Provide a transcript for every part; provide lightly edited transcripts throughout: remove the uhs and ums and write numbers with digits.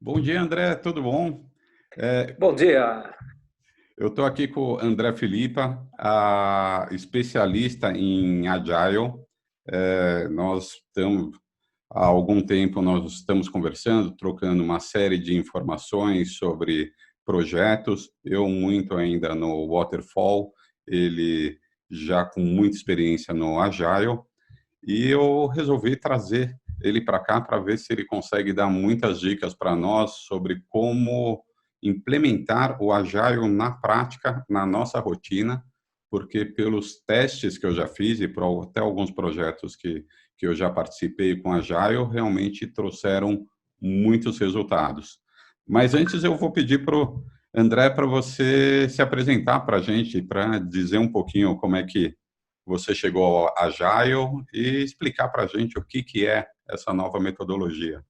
Bom dia, André, tudo bom? É, Bom dia. eu estou aqui com o André Filipa, a especialista em Agile. Nós estamos, há algum tempo, nós estamos conversando, trocando uma série de informações sobre projetos. Eu muito ainda no Waterfall, ele já com muita experiência no Agile. E eu resolvi trazer ele para cá para ver se ele consegue dar muitas dicas para nós sobre como implementar o Agile na prática, na nossa rotina, porque pelos testes que eu já fiz e por até alguns projetos que eu já participei com Agile, realmente trouxeram muitos resultados. Mas antes eu vou pedir para o André para você se apresentar para a gente, para dizer um pouquinho como é que você chegou ao Agile e explicar para a gente o que é essa nova metodologia.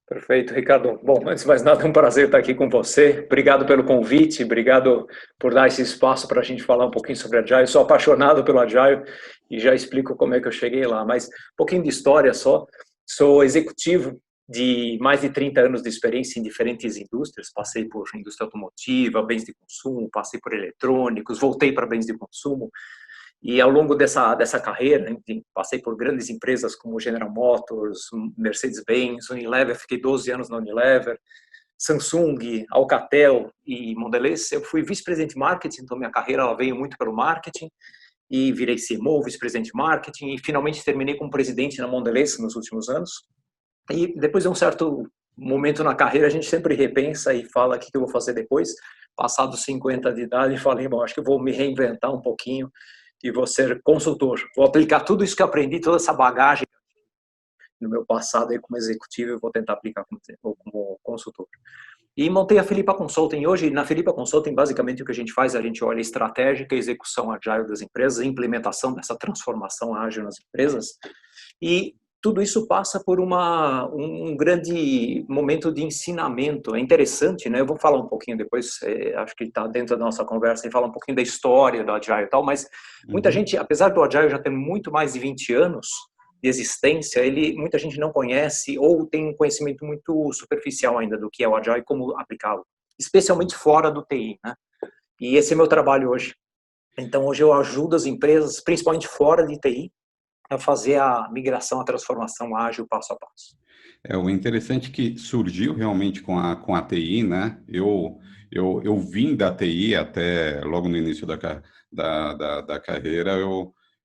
Perfeito, Ricardo. Bom, antes de mais nada, é um prazer estar aqui com você. Obrigado pelo convite, obrigado por dar esse espaço para a gente falar um pouquinho sobre Agile. Eu sou apaixonado pelo Agile e já explico como é que eu cheguei lá. Mas um pouquinho de história só. Sou executivo de mais de 30 anos de experiência em diferentes indústrias. Passei por indústria automotiva, bens de consumo, passei por eletrônicos, voltei para bens de consumo. E ao longo dessa carreira, enfim, passei por grandes empresas como General Motors, Mercedes-Benz, Unilever, fiquei 12 anos na Unilever, Samsung, Alcatel e Mondelez. Eu fui vice-presidente de marketing, então minha carreira ela veio muito pelo marketing, e virei CMO, vice-presidente de marketing, e finalmente terminei como presidente na Mondelez nos últimos anos. E depois de um certo momento na carreira, a gente sempre repensa e fala o que eu vou fazer depois. Passados 50 de idade, falei, bom, acho que eu vou me reinventar um pouquinho e vou ser consultor. Vou aplicar tudo isso que eu aprendi, toda essa bagagem no meu passado aí como executivo, eu vou tentar aplicar como consultor. E montei a Filipa Consulting. Hoje, na Filipa Consulting, basicamente o que a gente faz, a gente olha a estratégica, a execução agile das empresas, a implementação dessa transformação ágil nas empresas. E tudo isso passa por um grande momento de ensinamento. É interessante, né? Eu vou falar um pouquinho depois, acho que está dentro da nossa conversa, e falar um pouquinho da história do Agile e tal, mas muita Uhum. gente, apesar do Agile já ter muito mais de 20 anos de existência, muita gente não conhece ou tem um conhecimento muito superficial ainda do que é o Agile e como aplicá-lo, especialmente fora do TI, né? E esse é meu trabalho hoje. Então, hoje eu ajudo as empresas, principalmente fora de TI, a fazer a migração, a transformação ágil passo a passo. O interessante é que surgiu realmente com a TI, né? Eu vim da TI até logo no início da carreira,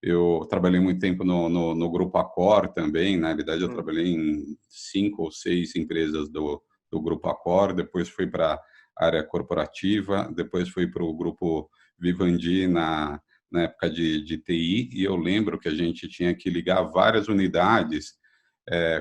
eu trabalhei muito tempo no Grupo Accor também. Na realidade, eu Hum. trabalhei em 5 ou 6 empresas do Grupo Accor, depois fui para a área corporativa, depois fui para o Grupo Vivendi na época de TI, e eu lembro que a gente tinha que ligar várias unidades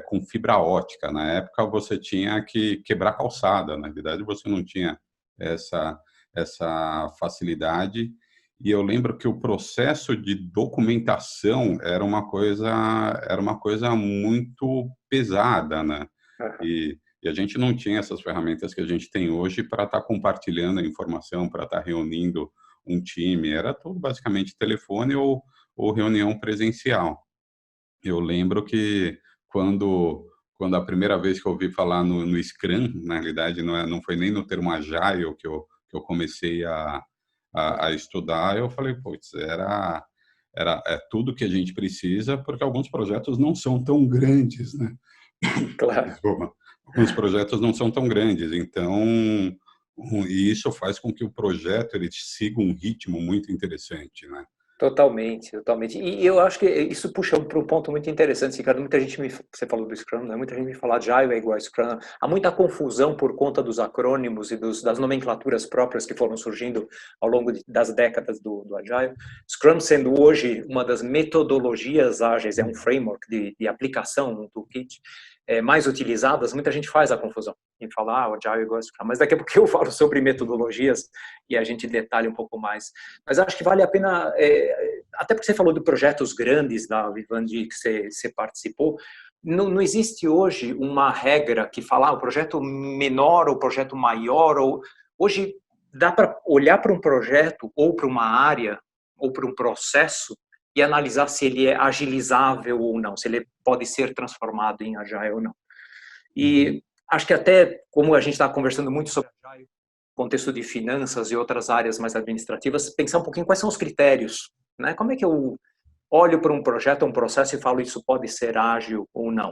com fibra ótica. Na época, você tinha que quebrar calçada. Na verdade, você não tinha essa, essa facilidade. E eu lembro que o processo de documentação era uma coisa muito pesada, né? E a gente não tinha essas ferramentas que a gente tem hoje para estar compartilhando a informação, para estar reunindo um time. Era tudo basicamente telefone ou reunião presencial. Eu lembro que quando a primeira vez que eu ouvi falar no Scrum, na realidade não foi nem no termo Agile que eu comecei a estudar, eu falei, putz, é tudo que a gente precisa, porque alguns projetos não são tão grandes, né? Claro. Desculpa. Alguns projetos não são tão grandes, então e isso faz com que o projeto ele siga um ritmo muito interessante, né? Totalmente, totalmente. E eu acho que isso puxa para um ponto muito interessante, Ricardo. Você falou do Scrum, né? Muita gente me fala Agile é igual a Scrum. Há muita confusão por conta dos acrônimos e das nomenclaturas próprias que foram surgindo ao longo das décadas do Agile. Scrum sendo hoje uma das metodologias ágeis, é um framework de aplicação, um toolkit, mais utilizadas, muita gente faz a confusão em falar o Agile é igual a Scrum. Mas daqui a pouco eu falo sobre metodologias e a gente detalha um pouco mais. Mas acho que vale a pena, até porque você falou de projetos grandes da Vivendi que você participou, não existe hoje uma regra que fala o projeto menor ou projeto maior. Hoje dá para olhar para um projeto ou para uma área ou para um processo e analisar se ele é agilizável ou não, se ele pode ser transformado em agile ou não. Uhum. E acho que até, como a gente está conversando muito sobre Agile, contexto de finanças e outras áreas mais administrativas, pensar um pouquinho quais são os critérios, né? Como é que eu olho para um projeto, um processo e falo isso pode ser ágil ou não?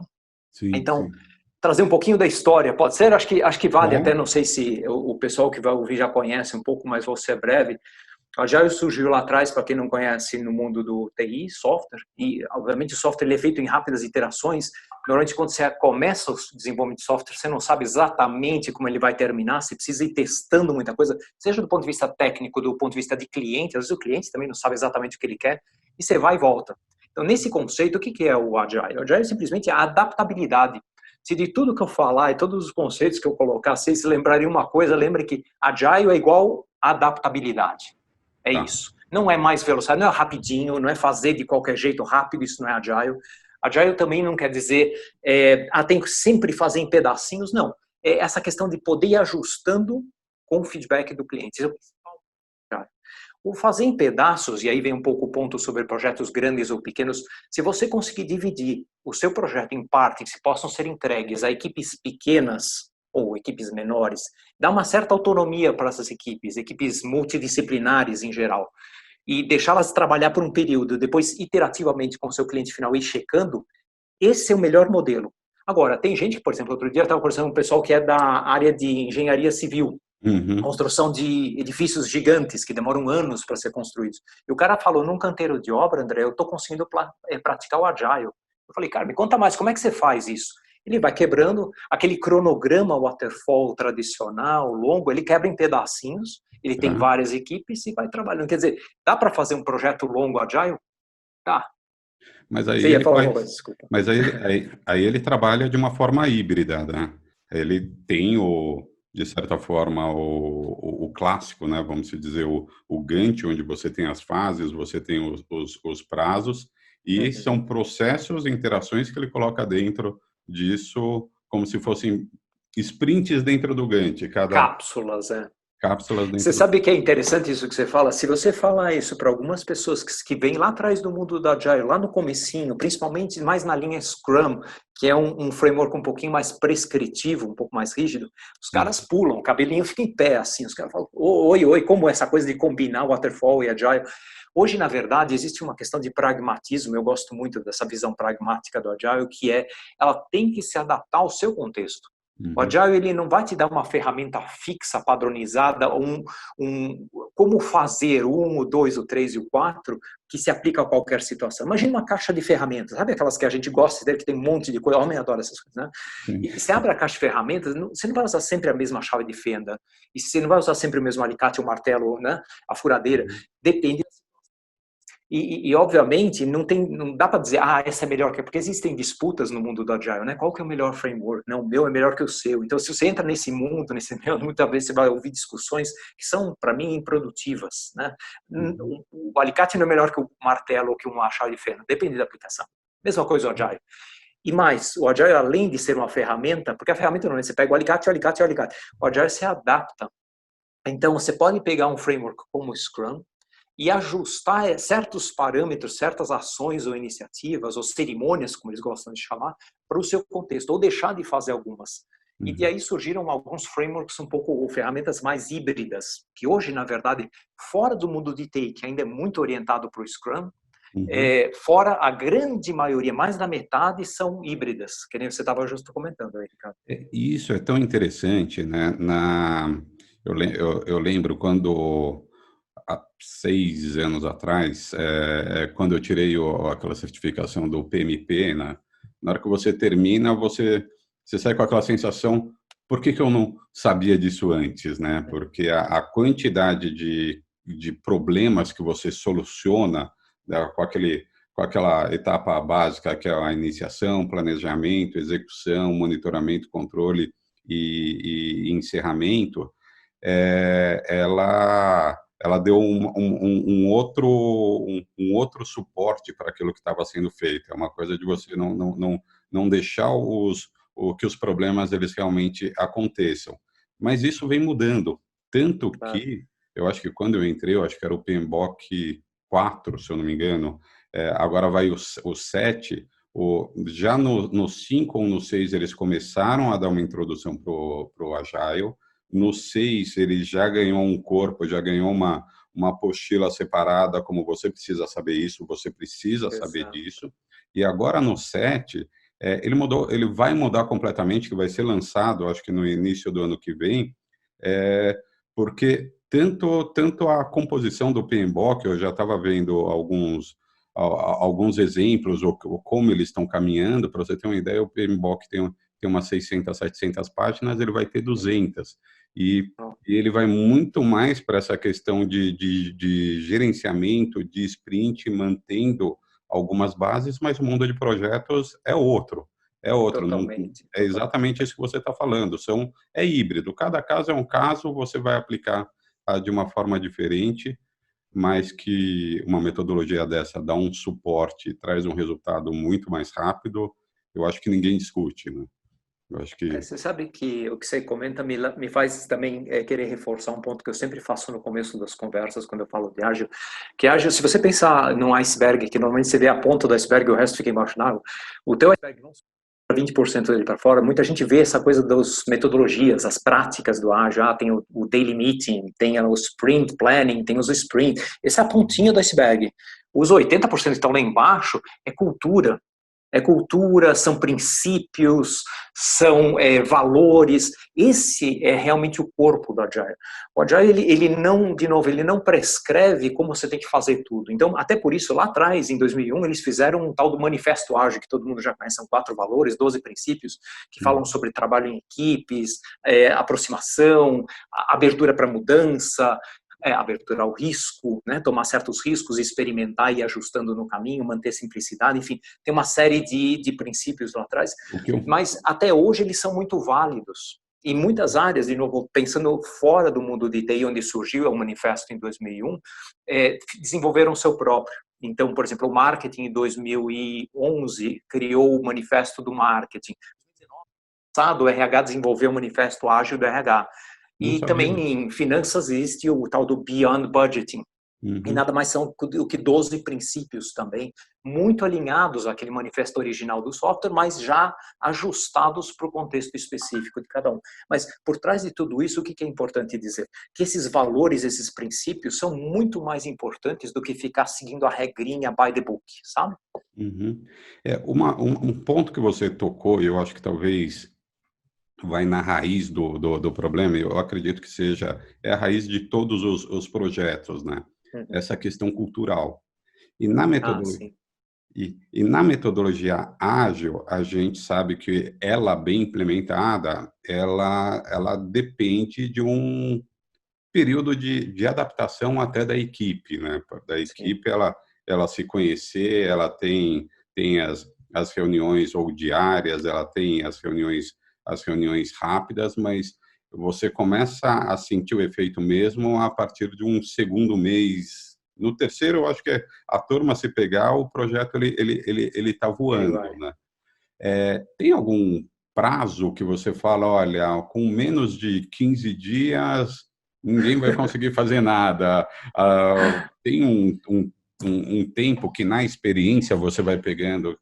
Sim, Então, sim. trazer um pouquinho da história, pode ser? Acho que vale até, Bom, não sei se o pessoal que vai ouvir já conhece um pouco, mas vou ser breve. A Agile surgiu lá atrás, para quem não conhece, no mundo do TI, software, e obviamente o software ele é feito em rápidas iterações. Normalmente, quando você começa o desenvolvimento de software, você não sabe exatamente como ele vai terminar, você precisa ir testando muita coisa, seja do ponto de vista técnico, do ponto de vista de cliente, às vezes o cliente também não sabe exatamente o que ele quer, e você vai e volta. Então, nesse conceito, o que é o Agile? O Agile é simplesmente a adaptabilidade. Se de tudo que eu falar e todos os conceitos que eu colocar, vocês se lembrarem uma coisa, lembre que Agile é igual adaptabilidade. É tá. isso. Não é mais velocidade, não é rapidinho, não é fazer de qualquer jeito rápido, isso não é agile. Agile também não quer dizer, tem que sempre fazer em pedacinhos, não. É essa questão de poder ir ajustando com o feedback do cliente. Isso é o principal. O fazer em pedaços, e aí vem um pouco o ponto sobre projetos grandes ou pequenos, se você conseguir dividir o seu projeto em partes que possam ser entregues a equipes pequenas ou equipes menores, dá uma certa autonomia para essas equipes multidisciplinares em geral, e deixá-las trabalhar por um período, depois iterativamente com o seu cliente final e checando, esse é o melhor modelo. Agora, tem gente que, por exemplo, outro dia eu estava conversando com um pessoal que é da área de engenharia civil, Uhum. construção de edifícios gigantes que demoram anos para ser construídos. E o cara falou, num canteiro de obra, André, eu estou conseguindo praticar o Agile. Eu falei, cara, me conta mais, como é que você faz isso? Ele vai quebrando aquele cronograma waterfall tradicional, longo, ele quebra em pedacinhos, ele tem Tá. várias equipes e vai trabalhando. Quer dizer, dá para fazer um projeto longo Agile? Tá. Mas aí Você ia ele falar alguma coisa, faz, desculpa. mas aí ele trabalha de uma forma híbrida, né? Ele tem de certa forma, o clássico, né? Vamos dizer, o Gantt, onde você tem as fases, você tem os prazos, e são Uhum. processos e interações que ele coloca dentro disso, como se fossem sprints dentro do Gantt, cada Cápsulas, é. cápsulas Você dentro. sabe que é interessante isso que você fala? Se você falar isso para algumas pessoas que vêm lá atrás do mundo da Agile, lá no comecinho, principalmente mais na linha Scrum, que é um framework um pouquinho mais prescritivo, um pouco mais rígido, os Sim. caras pulam, o cabelinho fica em pé, assim, os caras falam, oi, oi, como é essa coisa de combinar Waterfall e Agile? Hoje, na verdade, existe uma questão de pragmatismo, eu gosto muito dessa visão pragmática do Agile, que é, ela tem que se adaptar ao seu contexto. O Uhum. Agile ele não vai te dar uma ferramenta fixa, padronizada, como fazer o 1, o 2, o 3 e o 4, que se aplica a qualquer situação. Imagina uma caixa de ferramentas, sabe aquelas que a gente gosta de ter, que tem um monte de coisa, o homem adora essas coisas, né? Sim. E você abre a caixa de ferramentas, você não vai usar sempre a mesma chave de fenda, e você não vai usar sempre o mesmo alicate, o martelo, né? A furadeira, Uhum. depende. Obviamente não dá para dizer, essa é melhor que, porque existem disputas no mundo do Agile, né? Qual que é o melhor framework? Não, o meu é melhor que o seu. Então, se você entra nesse mundo, muitas vezes você vai ouvir discussões que são, para mim, improdutivas, né? Uhum. O alicate não é melhor que o martelo ou que uma chave de fenda, depende da aplicação. Mesma coisa o Agile. E mais, o Agile, além de ser uma ferramenta, porque a ferramenta não é, você pega o alicate, o alicate, o alicate. O Agile se adapta. Então, você pode pegar um framework como o Scrum, e ajustar certos parâmetros, certas ações ou iniciativas, ou cerimônias, como eles gostam de chamar, para o seu contexto, ou deixar de fazer algumas. E de Uhum. aí surgiram alguns frameworks um pouco, ou ferramentas mais híbridas, que hoje, na verdade, fora do mundo de TI, que ainda é muito orientado para o Scrum, Uhum. fora a grande maioria, mais da metade, são híbridas, que nem você estava justo comentando aí, Ricardo. E isso é tão interessante, né? Eu lembro quando, há 6 anos atrás, quando eu tirei aquela certificação do PMP, né? Na hora que você termina, você sai com aquela sensação, por que eu não sabia disso antes, né? Porque a quantidade de problemas que você soluciona, né, com aquela etapa básica, que é a iniciação, planejamento, execução, monitoramento, controle e encerramento, ela deu um outro suporte para aquilo que estava sendo feito. É uma coisa de você não deixar que os problemas eles realmente aconteçam. Mas isso vem mudando, tanto Ah, que eu acho que quando eu entrei, eu acho que era o PMBOK 4, se eu não me engano, agora vai o 7. Já no 5 ou no 6, eles começaram a dar uma introdução para o Agile. No 6, ele já ganhou um corpo, já ganhou uma apostila separada, como você precisa saber isso, você precisa saber Exato. disso. E agora no 7, ele vai mudar completamente, que vai ser lançado, acho que no início do ano que vem, porque tanto a composição do PMBOK, eu já estava vendo alguns exemplos, ou como eles estão caminhando. Para você ter uma ideia, o PMBOK tem umas 600, 700 páginas, ele vai ter 200. E ele vai muito mais para essa questão de gerenciamento, de sprint, mantendo algumas bases, mas o mundo de projetos é outro. É outro. Totalmente. É exatamente isso que você está falando. É híbrido. Cada caso é um caso, você vai aplicar de uma forma diferente, mas que uma metodologia dessa dá um suporte, traz um resultado muito mais rápido, eu acho que ninguém discute, né? Eu acho que... Você sabe que o que você comenta me faz também querer reforçar um ponto que eu sempre faço no começo das conversas, quando eu falo de ágil, que ágil, se você pensar num iceberg, que normalmente você vê a ponta do iceberg e o resto fica embaixo d'água, o teu iceberg não 20% dele para fora, muita gente vê essa coisa das metodologias, as práticas do ágil, tem o daily meeting, tem o sprint planning, tem os sprint, essa é a pontinha do iceberg. Os 80% que estão lá embaixo é cultura. É cultura, são princípios, são valores. Esse é realmente o corpo do Agile. O Agile, ele não, de novo, ele não prescreve como você tem que fazer tudo. Então, até por isso, lá atrás, em 2001, eles fizeram um tal do Manifesto Ágil, que todo mundo já conhece, são 4 valores, 12 princípios, que falam sobre trabalho em equipes, aproximação, abertura para mudança, abertura ao risco, né, tomar certos riscos, experimentar e ir ajustando no caminho, manter simplicidade, enfim, tem uma série de princípios lá atrás, mas até hoje eles são muito válidos. Em muitas áreas, de novo, pensando fora do mundo de TI, onde surgiu o manifesto em 2001, desenvolveram o seu próprio. Então, por exemplo, o marketing em 2011 criou o manifesto do marketing. O RH desenvolveu o manifesto ágil do RH. E também em finanças existe o tal do Beyond Budgeting. E nada mais são do que 12 princípios também, muito alinhados àquele manifesto original do software, mas já ajustados para o contexto específico de cada um. Mas por trás de tudo isso, o que é importante dizer? Que esses valores, esses princípios são muito mais importantes do que ficar seguindo a regrinha by the book, sabe? Um ponto que você tocou, e eu acho que talvez vai na raiz do problema, eu acredito que é a raiz de todos os projetos, né? Essa questão cultural. E na metodologia ágil, a gente sabe que ela bem implementada, ela depende de um período de adaptação até da equipe, né? Da equipe, ela se conhecer, ela tem as reuniões ou diárias, ela tem as reuniões rápidas, mas você começa a sentir o efeito mesmo a partir de um segundo mês. No terceiro, eu acho que a turma se pegar, o projeto ele está voando, né? Tem algum prazo que você fala, olha, com menos de 15 dias, ninguém vai conseguir fazer nada? Tem um tempo que na experiência você vai pegando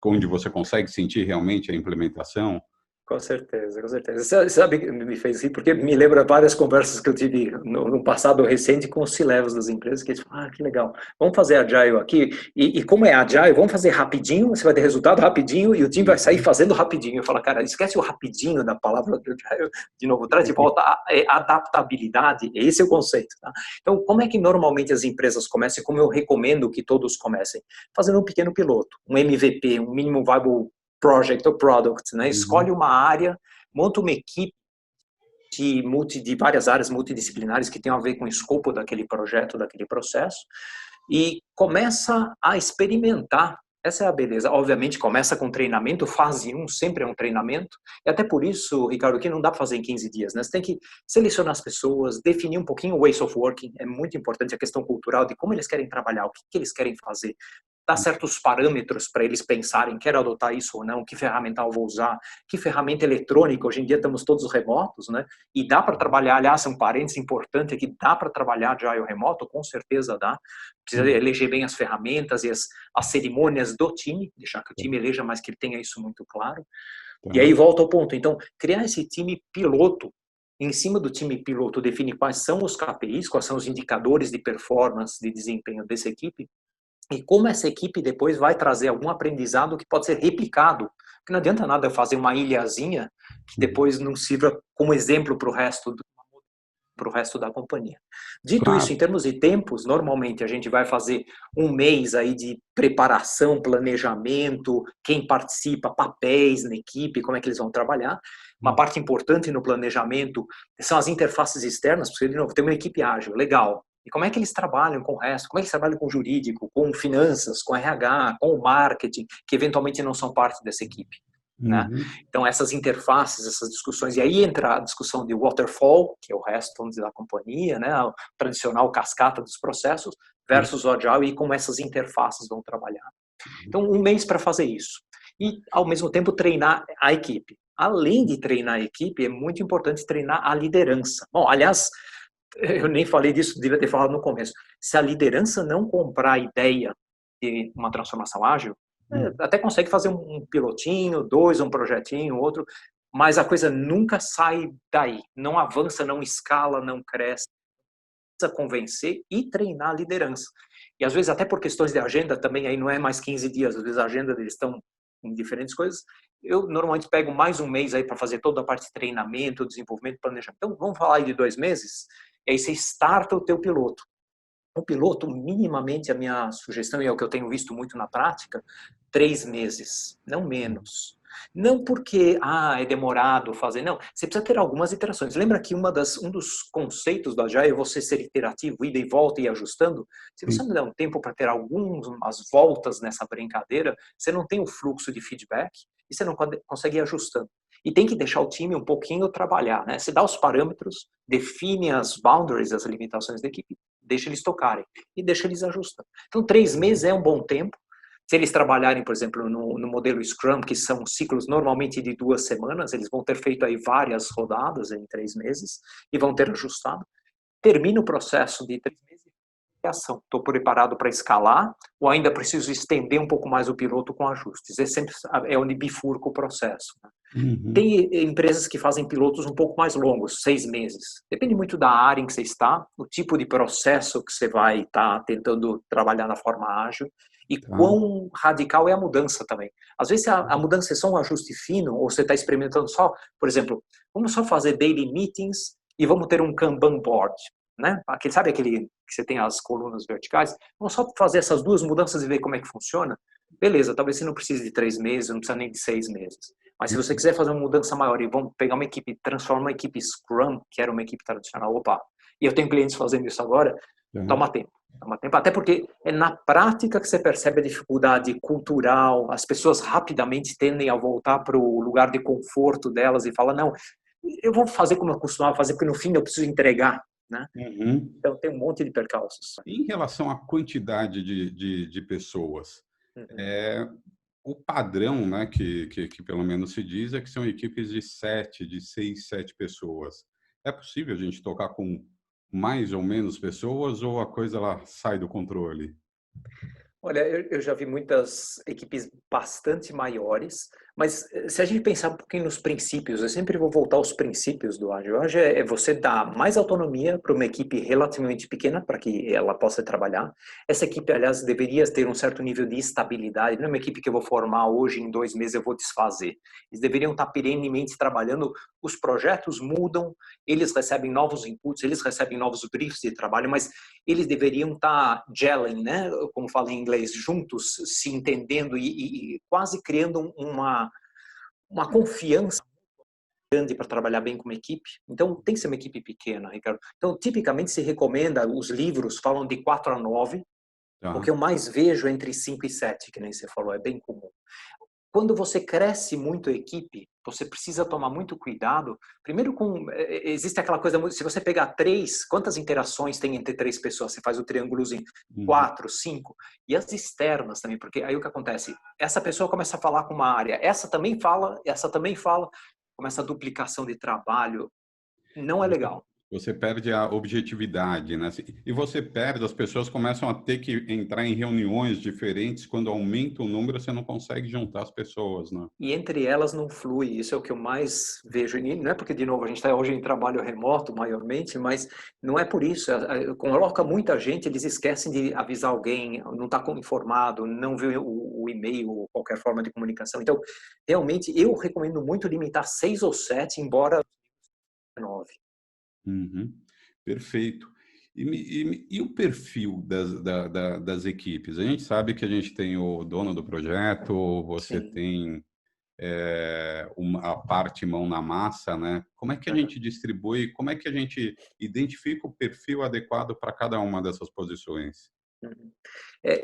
onde você consegue sentir realmente a implementação? Com certeza, com certeza. Sabe que me fez rir? Porque me lembra várias conversas que eu tive no passado recente com os C-levels das empresas, que eles falam, que legal, vamos fazer Agile aqui, e como é Agile, vamos fazer rapidinho, você vai ter resultado rapidinho, e o time vai sair fazendo rapidinho. Eu falo, cara, esquece o rapidinho da palavra do Agile, de novo, traz de volta a adaptabilidade, esse é o conceito. Tá? Então, como é que normalmente as empresas começam, como eu recomendo que todos comecem? Fazendo um pequeno piloto, um MVP, um Minimum Viable Project ou Product, né? Escolhe uma área, monta uma equipe de várias áreas multidisciplinares que tem a ver com o escopo daquele projeto, daquele processo, e começa a experimentar. Essa é a beleza. Obviamente, começa com treinamento, fase 1 sempre é um treinamento, e até por isso, Ricardo, que não dá para fazer em 15 dias, né? Você tem que selecionar as pessoas, definir um pouquinho o ways of working, é muito importante a questão cultural de como eles querem trabalhar, o que eles querem fazer, dá certos parâmetros para eles pensarem, quero adotar isso ou não, que ferramenta eu vou usar, que ferramenta eletrônica, hoje em dia estamos todos remotos, né? E dá para trabalhar, aliás, um parênteses importante aqui, dá para trabalhar Agile remoto, com certeza dá. Precisa eleger bem as ferramentas e as cerimônias do time, deixar que o time eleja, mas que ele tenha isso muito claro. E aí volta ao ponto. Então, criar esse time piloto, em cima do time piloto, definir quais são os KPIs, quais são os indicadores de performance, de desempenho dessa equipe, e como essa equipe depois vai trazer algum aprendizado que pode ser replicado. Porque não adianta nada eu fazer uma ilhazinha que depois não sirva como exemplo para o resto da companhia. Dito isso, em termos de tempos, normalmente a gente vai fazer um mês aí de preparação, planejamento, quem participa, papéis na equipe, como é que eles vão trabalhar. Uma parte importante no planejamento são as interfaces externas, porque, de novo, tem uma equipe ágil, legal. E como é que eles trabalham com o resto? Como é que eles trabalham com o jurídico, com finanças, com RH, com o marketing, que eventualmente não são parte dessa equipe? Né? Então, essas interfaces, essas discussões, e aí entra a discussão de waterfall, que é o resto, vamos dizer, da companhia, né? A tradicional cascata dos processos, versus o agile e como essas interfaces vão trabalhar. Então, um mês para fazer isso. E, ao mesmo tempo, treinar a equipe. Além de treinar a equipe, é muito importante treinar a liderança. Bom, aliás, eu nem falei disso, devia ter falado no começo. Se a liderança não comprar a ideia de uma transformação ágil, até consegue fazer um pilotinho, dois, um projetinho, outro, mas a coisa nunca sai daí. Não avança, não escala, não cresce. Precisa convencer e treinar a liderança. E às vezes, até por questões de agenda, também aí não é mais 15 dias, às vezes a agenda deles estão em diferentes coisas. Eu normalmente pego mais um mês aí para fazer toda a parte de treinamento, desenvolvimento, planejamento. Então, vamos falar aí de 2 meses, e aí você starta o teu piloto. O piloto, minimamente, a minha sugestão, e é o que eu tenho visto muito na prática, 3 meses, não menos. Não porque, é demorado fazer, não. Você precisa ter algumas iterações. Lembra que um dos conceitos do Agile é você ser iterativo, ida e volta e ir ajustando? Se você não der um tempo para ter algumas voltas nessa brincadeira, você não tem o fluxo de feedback e você não consegue ir ajustando. E tem que deixar o time um pouquinho trabalhar, né? Você dá os parâmetros, define as boundaries, as limitações da equipe, deixa eles tocarem e deixa eles ajustando. Então, 3 meses é um bom tempo. Se eles trabalharem, por exemplo, no modelo Scrum, que são ciclos normalmente de 2 semanas, eles vão ter feito aí várias rodadas em 3 meses e vão ter ajustado. Termina o processo de 3 meses de ação. Estou preparado para escalar ou ainda preciso estender um pouco mais o piloto com ajustes. É onde bifurca o processo. Né? Tem empresas que fazem pilotos um pouco mais longos, 6 meses. Depende muito da área em que você está, o tipo de processo que você vai estar tentando trabalhar na forma ágil e quão radical é a mudança também. Às vezes a mudança é só um ajuste fino ou você está experimentando só, por exemplo, vamos só fazer daily meetings e vamos ter um Kanban board. Né? Sabe aquele que você tem as colunas verticais? Vamos só fazer essas 2 mudanças e ver como é que funciona? Beleza, talvez você não precise de 3 meses, não precisa nem de 6 meses. Mas se você quiser fazer uma mudança maior e vamos pegar uma equipe, transformar uma equipe Scrum, que era uma equipe tradicional, e eu tenho clientes fazendo isso agora, toma tempo. Até porque é na prática que você percebe a dificuldade cultural, as pessoas rapidamente tendem a voltar para o lugar de conforto delas e falam, não, eu vou fazer como eu costumava fazer, porque no fim eu preciso entregar. Né? Então tem um monte de percalços. Em relação à quantidade de pessoas, o padrão, né, que pelo menos se diz é que são equipes de 6, 7 pessoas. É possível a gente tocar com mais ou menos pessoas ou a coisa ela sai do controle? Olha, eu já vi muitas equipes bastante maiores, mas se a gente pensar um pouquinho nos princípios, eu sempre vou voltar aos princípios do Agile. O Agile é você dar mais autonomia para uma equipe relativamente pequena, para que ela possa trabalhar. Essa equipe, aliás, deveria ter um certo nível de estabilidade. Não é uma equipe que eu vou formar hoje, em 2 meses eu vou desfazer. Eles deveriam estar perenemente trabalhando, os projetos mudam, eles recebem novos inputs, eles recebem novos briefs de trabalho, mas eles deveriam estar gelling, né? Como fala em inglês, juntos, se entendendo e quase criando uma confiança grande para trabalhar bem com uma equipe. Então, tem que ser uma equipe pequena, Ricardo. Então, tipicamente se recomenda, os livros falam de 4 a 9, o que eu mais vejo é entre 5 e 7, que nem você falou, é bem comum. quando você cresce muito a equipe, você precisa tomar muito cuidado. Primeiro, existe aquela coisa, se você pegar três, quantas interações tem entre três pessoas? Você faz o triângulozinho, Uhum. quatro, cinco. E as externas também, porque aí o que acontece? Essa pessoa começa a falar com uma área, essa também fala, começa a duplicação de trabalho. Não é Você, legal. você perde a objetividade, né? E você perde, as pessoas começam a ter que entrar em reuniões diferentes, quando aumenta o número, você não consegue juntar as pessoas, né? E entre elas não flui, isso é o que eu mais vejo. E não é porque, de novo, a gente está hoje em trabalho remoto, maiormente, mas não é por isso. Coloca muita gente, eles esquecem de avisar alguém, não está informado, não viu o e-mail ou qualquer forma de comunicação. Então, realmente, eu recomendo muito limitar 6 ou 7, embora 9. Uhum. Perfeito. E o perfil das equipes? A gente sabe que a gente tem o dono do projeto, você Sim. tem a parte mão na massa, né? Como é que a Uhum. gente distribui, como é que a gente identifica o perfil adequado para cada uma dessas posições? Uhum.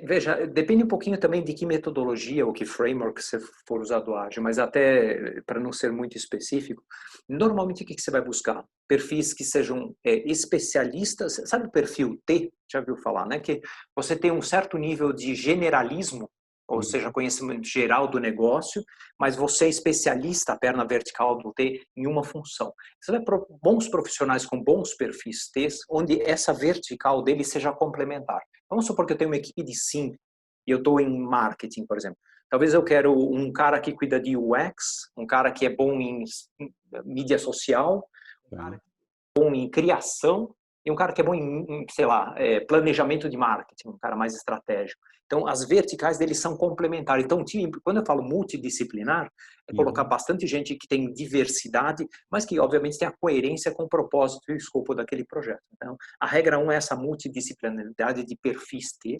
Veja, depende um pouquinho também de que metodologia ou que framework você for usar do Agile, mas até para não ser muito específico, normalmente o que você vai buscar? Perfis que sejam especialistas, sabe o perfil T? Já viu falar, né? Que você tem um certo nível de generalismo, ou seja, Uhum. conhecimento geral do negócio, mas você é especialista, a perna vertical do T, em uma função. Você vai para bons profissionais com bons perfis T, onde essa vertical dele seja complementar. Vamos supor que eu tenho uma equipe de 5 e eu estou em marketing, por exemplo. Talvez eu quero um cara que cuida de UX, um cara que é bom em mídia social, Tá. bom em criação e um cara que é bom em sei lá, planejamento de marketing, um cara mais estratégico. Então, as verticais deles são complementares. Então, time, quando eu falo multidisciplinar, é colocar Uhum. bastante gente que tem diversidade, mas que, obviamente, tem a coerência com o propósito e o escopo daquele projeto. Então, a regra 1 é essa multidisciplinaridade de perfis T.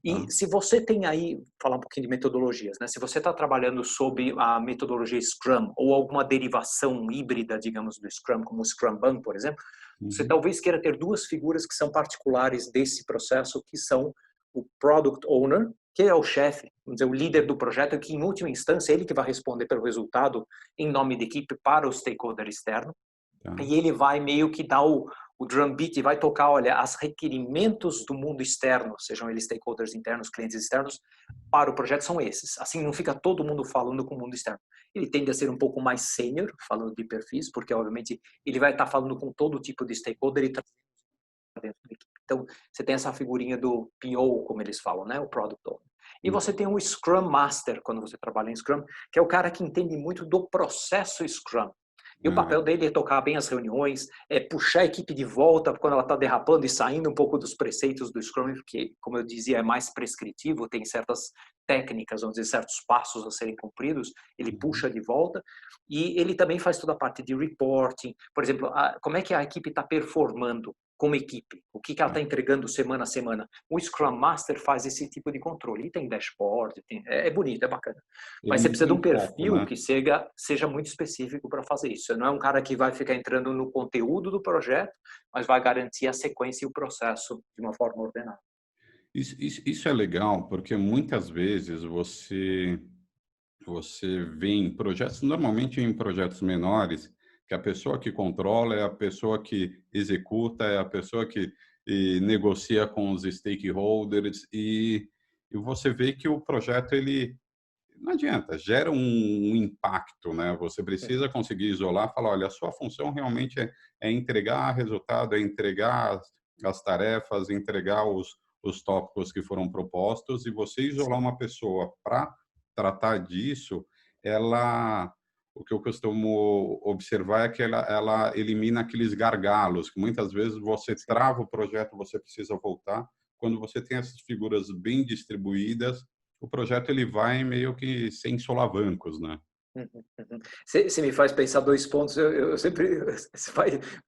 E Tá. se você tem aí, falar um pouquinho de metodologias, né? Se você está trabalhando sob a metodologia Scrum ou alguma derivação híbrida, digamos, do Scrum, como o Scrum Bun, por exemplo, você Uhum. talvez queira ter duas figuras que são particulares desse processo, que são o Product Owner, que é o chefe, vamos dizer, o líder do projeto, que em última instância é ele que vai responder pelo resultado em nome da equipe para o stakeholder externo, Tá. e ele vai meio que dar o drum beat e vai tocar, olha, os requerimentos do mundo externo, sejam eles stakeholders internos, clientes externos, para o projeto são esses. Assim, não fica todo mundo falando com o mundo externo. Ele tende a ser um pouco mais sênior, falando de perfis, porque, obviamente, ele vai estar falando com todo tipo de stakeholder e trazendo dentro da equipe. Então, você tem essa figurinha do PO, como eles falam, né? O Product Owner. E Uhum. você tem o Scrum Master, quando você trabalha em Scrum, que é o cara que entende muito do processo Scrum. E o Ah, papel dele é tocar bem as reuniões, é puxar a equipe de volta quando ela está derrapando e saindo um pouco dos preceitos do Scrum, que, como eu dizia, é mais prescritivo, tem certas técnicas, vamos dizer, certos passos a serem cumpridos, ele uhum. puxa de volta. E ele também faz toda a parte de reporting, por exemplo, como é que a equipe está performando como equipe, o que ela Tá. está entregando semana a semana. O Scrum Master faz esse tipo de controle, e tem dashboard, é bonito, é bacana. Mas você Ele precisa tem de um um foco, perfil né? que seja muito específico para fazer isso. Você não é um cara que vai ficar entrando no conteúdo do projeto, mas vai garantir a sequência e o processo de uma forma ordenada. Isso é legal, porque muitas vezes você vê em projetos, normalmente em projetos menores, que a pessoa que controla é a pessoa que executa, é a pessoa que negocia com os stakeholders e você vê que o projeto ele não adianta, gera um impacto, né? Você precisa conseguir isolar, falar, olha, a sua função realmente é entregar resultado, é entregar as tarefas, entregar os tópicos que foram propostos e você isolar Sim. uma pessoa para tratar disso, o que eu costumo observar é que ela elimina aqueles gargalos, que muitas vezes você Sim. trava o projeto, você precisa voltar. Quando você tem essas figuras bem distribuídas, o projeto ele vai meio que sem solavancos, né? Uhum, uhum. Você me faz pensar dois pontos. Eu sempre,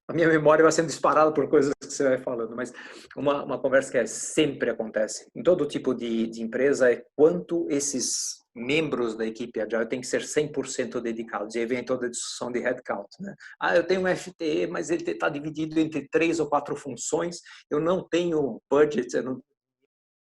a minha memória vai sendo disparada por coisas que você vai falando, mas uma conversa que sempre acontece em todo tipo de empresa é quanto esses membros da equipe Agile têm que ser 100% dedicados. E aí vem toda a discussão de headcount, né? Eu tenho um FTE, mas ele está dividido entre 3 ou 4 funções. Eu não tenho budget, eu não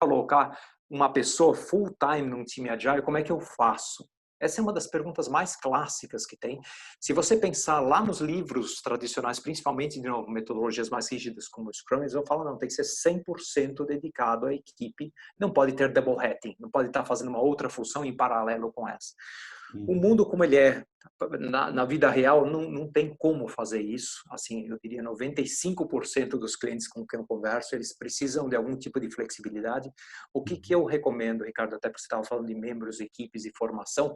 colocar uma pessoa full time num time Agile. Como é que eu faço? Essa é uma das perguntas mais clássicas que tem. Se você pensar lá nos livros tradicionais, principalmente de novo, metodologias mais rígidas como o Scrum, eles vão falar, não, tem que ser 100% dedicado à equipe, não pode ter double hatting, não pode estar fazendo uma outra função em paralelo com essa. O mundo como ele é na vida real não tem como fazer isso. Assim, eu diria 95% dos clientes com quem eu converso, eles precisam de algum tipo de flexibilidade. O que eu recomendo, Ricardo, até porque você estava falando de membros, equipes e formação,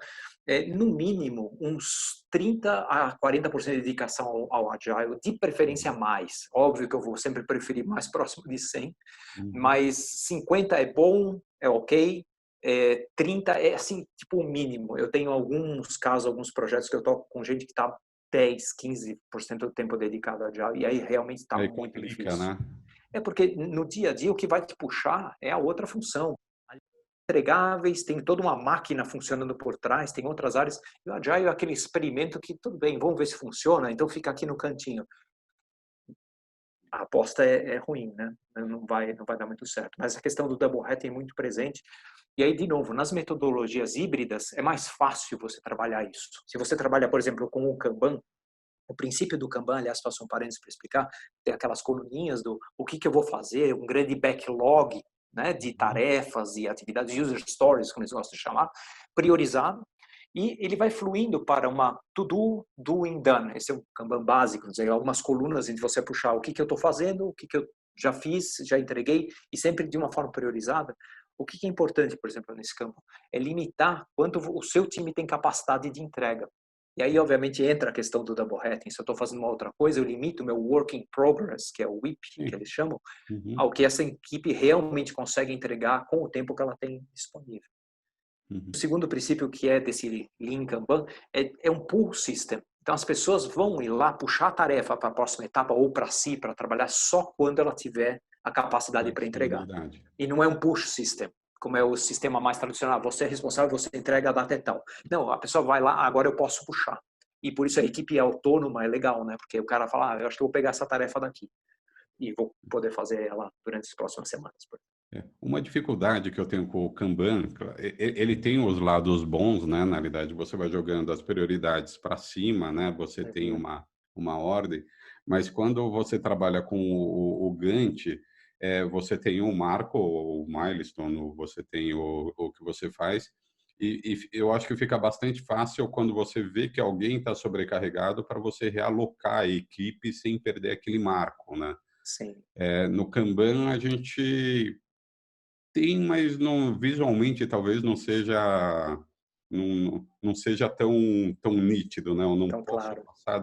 no mínimo uns 30 a 40% de dedicação ao Agile, de preferência mais. Óbvio que eu vou sempre preferir mais próximo de 100, mas 50 é bom, é ok. 30 é assim, tipo o mínimo. Eu tenho alguns casos, alguns projetos que eu toco com gente que está 10, 15% do tempo dedicado a Agile, e aí realmente está Aí muito complica, difícil. né? É porque no dia a dia o que vai te puxar é a outra função. Entregáveis, tem toda uma máquina funcionando por trás, tem outras áreas. E o Agile é aquele experimento que, tudo bem, vamos ver se funciona, então fica aqui no cantinho. A aposta é ruim, né? Não vai dar muito certo. Mas a questão do double hat é muito presente. E aí, de novo, nas metodologias híbridas, é mais fácil você trabalhar isso. Se você trabalha, por exemplo, com o Kanban, o princípio do Kanban, aliás, faço um parênteses para explicar, tem aquelas coluninhas do o que eu vou fazer, um grande backlog, né, de tarefas e atividades, user stories, como eles gostam de chamar, priorizado, e ele vai fluindo para uma to-do, doing, done. Esse é o Kanban básico, dizer, algumas colunas em que você puxar o que eu estou fazendo, o que eu já fiz, já entreguei, e sempre de uma forma priorizada. O que é importante, por exemplo, nesse campo? É limitar quanto o seu time tem capacidade de entrega. E aí, obviamente, entra a questão do double hatting. Se eu estou fazendo uma outra coisa, eu limito o meu work in progress, que é o WIP, que eles chamam, ao que essa equipe realmente consegue entregar com o tempo que ela tem disponível. O segundo princípio, que é desse Lean Kanban, é um pull system. Então, as pessoas vão ir lá puxar a tarefa para a próxima etapa ou para si, para trabalhar só quando ela tiver a capacidade para entregar. E não é um push system, como é o sistema mais tradicional. Você é responsável, você entrega a data e tal. Não, a pessoa vai lá, agora eu posso puxar. E por isso a equipe autônoma é legal, né? Porque o cara fala, eu acho que eu vou pegar essa tarefa daqui e vou poder fazer ela durante as próximas semanas. Uma dificuldade que eu tenho com o Kanban, ele tem os lados bons, né? Na realidade, você vai jogando as prioridades para cima, né? Você tem uma ordem, mas quando você trabalha com o Gantt, você tem um marco, o milestone, você tem o que você faz, e eu acho que fica bastante fácil quando você vê que alguém está sobrecarregado para você realocar a equipe sem perder aquele marco, né? Sim. No Kanban, a gente tem, mas não, visualmente talvez não seja tão nítido, né? Eu não Então, posso claro. passar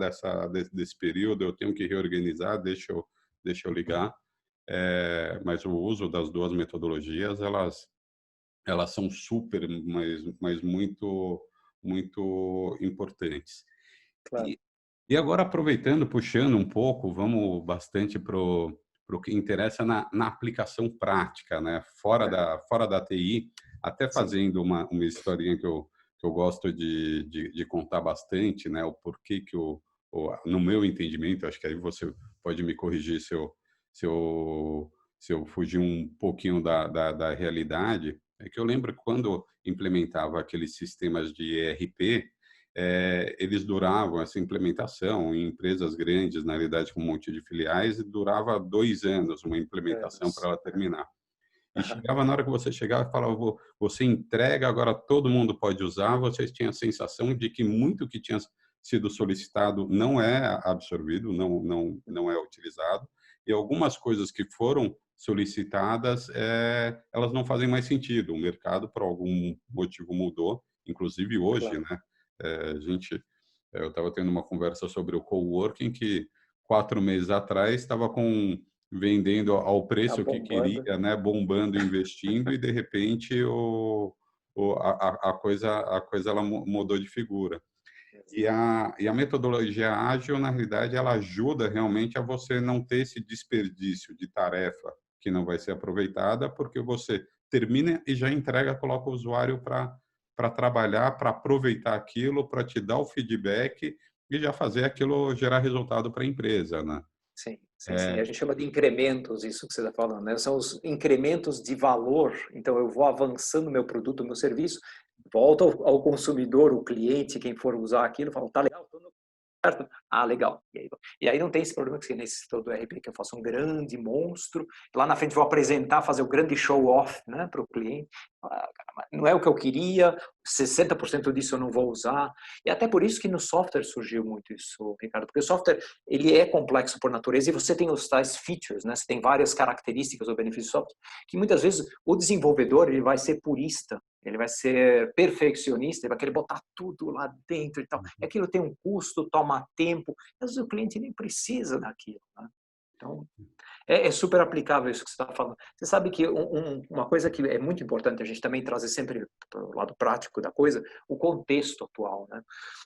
desse período, eu tenho que reorganizar, deixa eu ligar. Mas o uso das duas metodologias, elas são super, mas muito importantes. Claro. E agora, aproveitando, puxando um pouco, vamos bastante para o que interessa na aplicação prática, né? Fora da TI, até Sim. fazendo uma historinha que eu gosto de contar bastante, né? O porquê que no meu entendimento, acho que aí você pode me corrigir se eu fugir um pouquinho da realidade, é que eu lembro que quando implementava aqueles sistemas de ERP, eles duravam, essa implementação em empresas grandes, na realidade com um monte de filiais, durava 2 anos uma implementação para ela terminar. E chegava na hora que você chegava e falava, você entrega, agora todo mundo pode usar, vocês tinham a sensação de que muito que tinha sido solicitado não é absorvido, não é utilizado, e algumas coisas que foram solicitadas, elas não fazem mais sentido. O mercado, por algum motivo, mudou, inclusive hoje, Claro. né? Eu estava tendo uma conversa sobre o coworking que 4 meses atrás estava vendendo ao Tá preço que bombando. queria, né, bombando, investindo, e de repente a coisa ela mudou de figura. E a metodologia ágil, na realidade, ela ajuda realmente a você não ter esse desperdício de tarefa que não vai ser aproveitada, porque você termina e já entrega, coloca o usuário para trabalhar, para aproveitar aquilo, para te dar o feedback e já fazer aquilo gerar resultado para a empresa, né? Sim, sim, sim. A gente chama de incrementos, isso que você está falando, né? São os incrementos de valor. Então, eu vou avançando meu produto, meu serviço, volta ao consumidor, o cliente, quem for usar aquilo, fala, tá legal, tô no certo? Ah, legal. E aí não tem esse problema que você necessitou do RP, que eu faço um grande monstro, lá na frente vou apresentar, fazer o grande show-off, né, para o cliente. Ah, cara, não é o que eu queria, 60% disso eu não vou usar. E até por isso que no software surgiu muito isso, Ricardo, porque o software, ele é complexo por natureza e você tem os tais features, né, você tem várias características ou benefícios do software, que muitas vezes o desenvolvedor, ele vai ser purista, ele vai ser perfeccionista, ele vai querer botar tudo lá dentro e tal. E aquilo tem um custo, toma tempo. Às vezes o cliente nem precisa daquilo, né? Então, é super aplicável isso que você está falando. Você sabe que uma coisa que é muito importante a gente também trazer sempre para o lado prático da coisa, o contexto atual, né?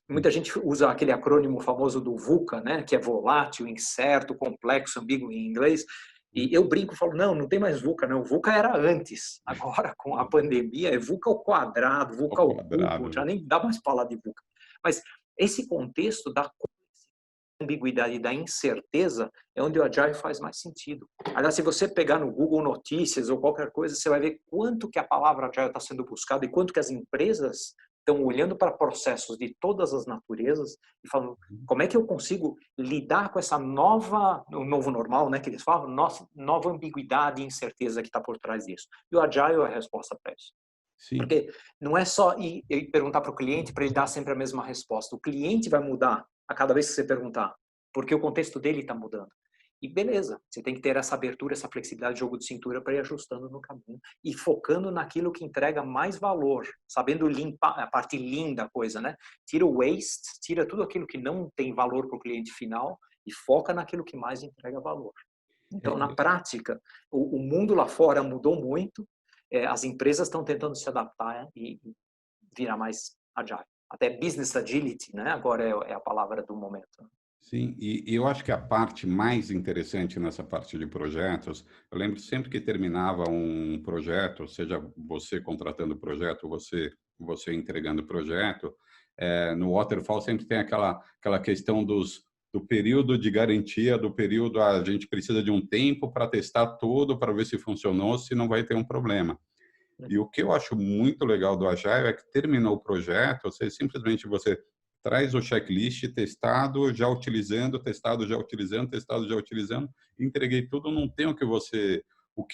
Muita gente usa aquele acrônimo famoso do VUCA, né? Que é volátil, incerto, complexo, ambíguo em inglês. E eu brinco, falo, não tem mais VUCA, não. VUCA era antes. Agora, com a pandemia, é VUCA ao quadrado, Ao VUCA ao cubo, quadrado, já né? nem dá mais falar de VUCA. Mas esse contexto da ambiguidade e da incerteza é onde o Agile faz mais sentido. Aliás, se você pegar no Google Notícias ou qualquer coisa, você vai ver quanto que a palavra Agile está sendo buscada e quanto que as empresas estão olhando para processos de todas as naturezas e falando, como é que eu consigo lidar com essa o novo normal, né, que eles falam, nova ambiguidade e incerteza que está por trás disso. E o Agile é a resposta para isso. Sim. Porque não é só ir perguntar para o cliente para ele dar sempre a mesma resposta. O cliente vai mudar a cada vez que você perguntar, porque o contexto dele está mudando. E beleza, você tem que ter essa abertura, essa flexibilidade de jogo de cintura para ir ajustando no caminho e focando naquilo que entrega mais valor, sabendo limpar a parte lean da coisa, né? Tira o waste, tira tudo aquilo que não tem valor para o cliente final e foca naquilo que mais entrega valor. Então, na É, prática, o mundo lá fora mudou muito, as empresas estão tentando se adaptar e virar mais agile. Até business agility, né? Agora é a palavra do momento. sim, e eu acho que a parte mais interessante nessa parte de projetos, eu lembro sempre que terminava um projeto, seja você contratando o projeto, você entregando o projeto, no Waterfall sempre tem aquela questão do período de garantia, do período a gente precisa de um tempo para testar tudo, para ver se funcionou, se não vai ter um problema. E o que eu acho muito legal do Agile é que terminou o projeto, você traz o checklist testado, já utilizando, testado, já utilizando, testado, já utilizando, entreguei tudo, não tem o que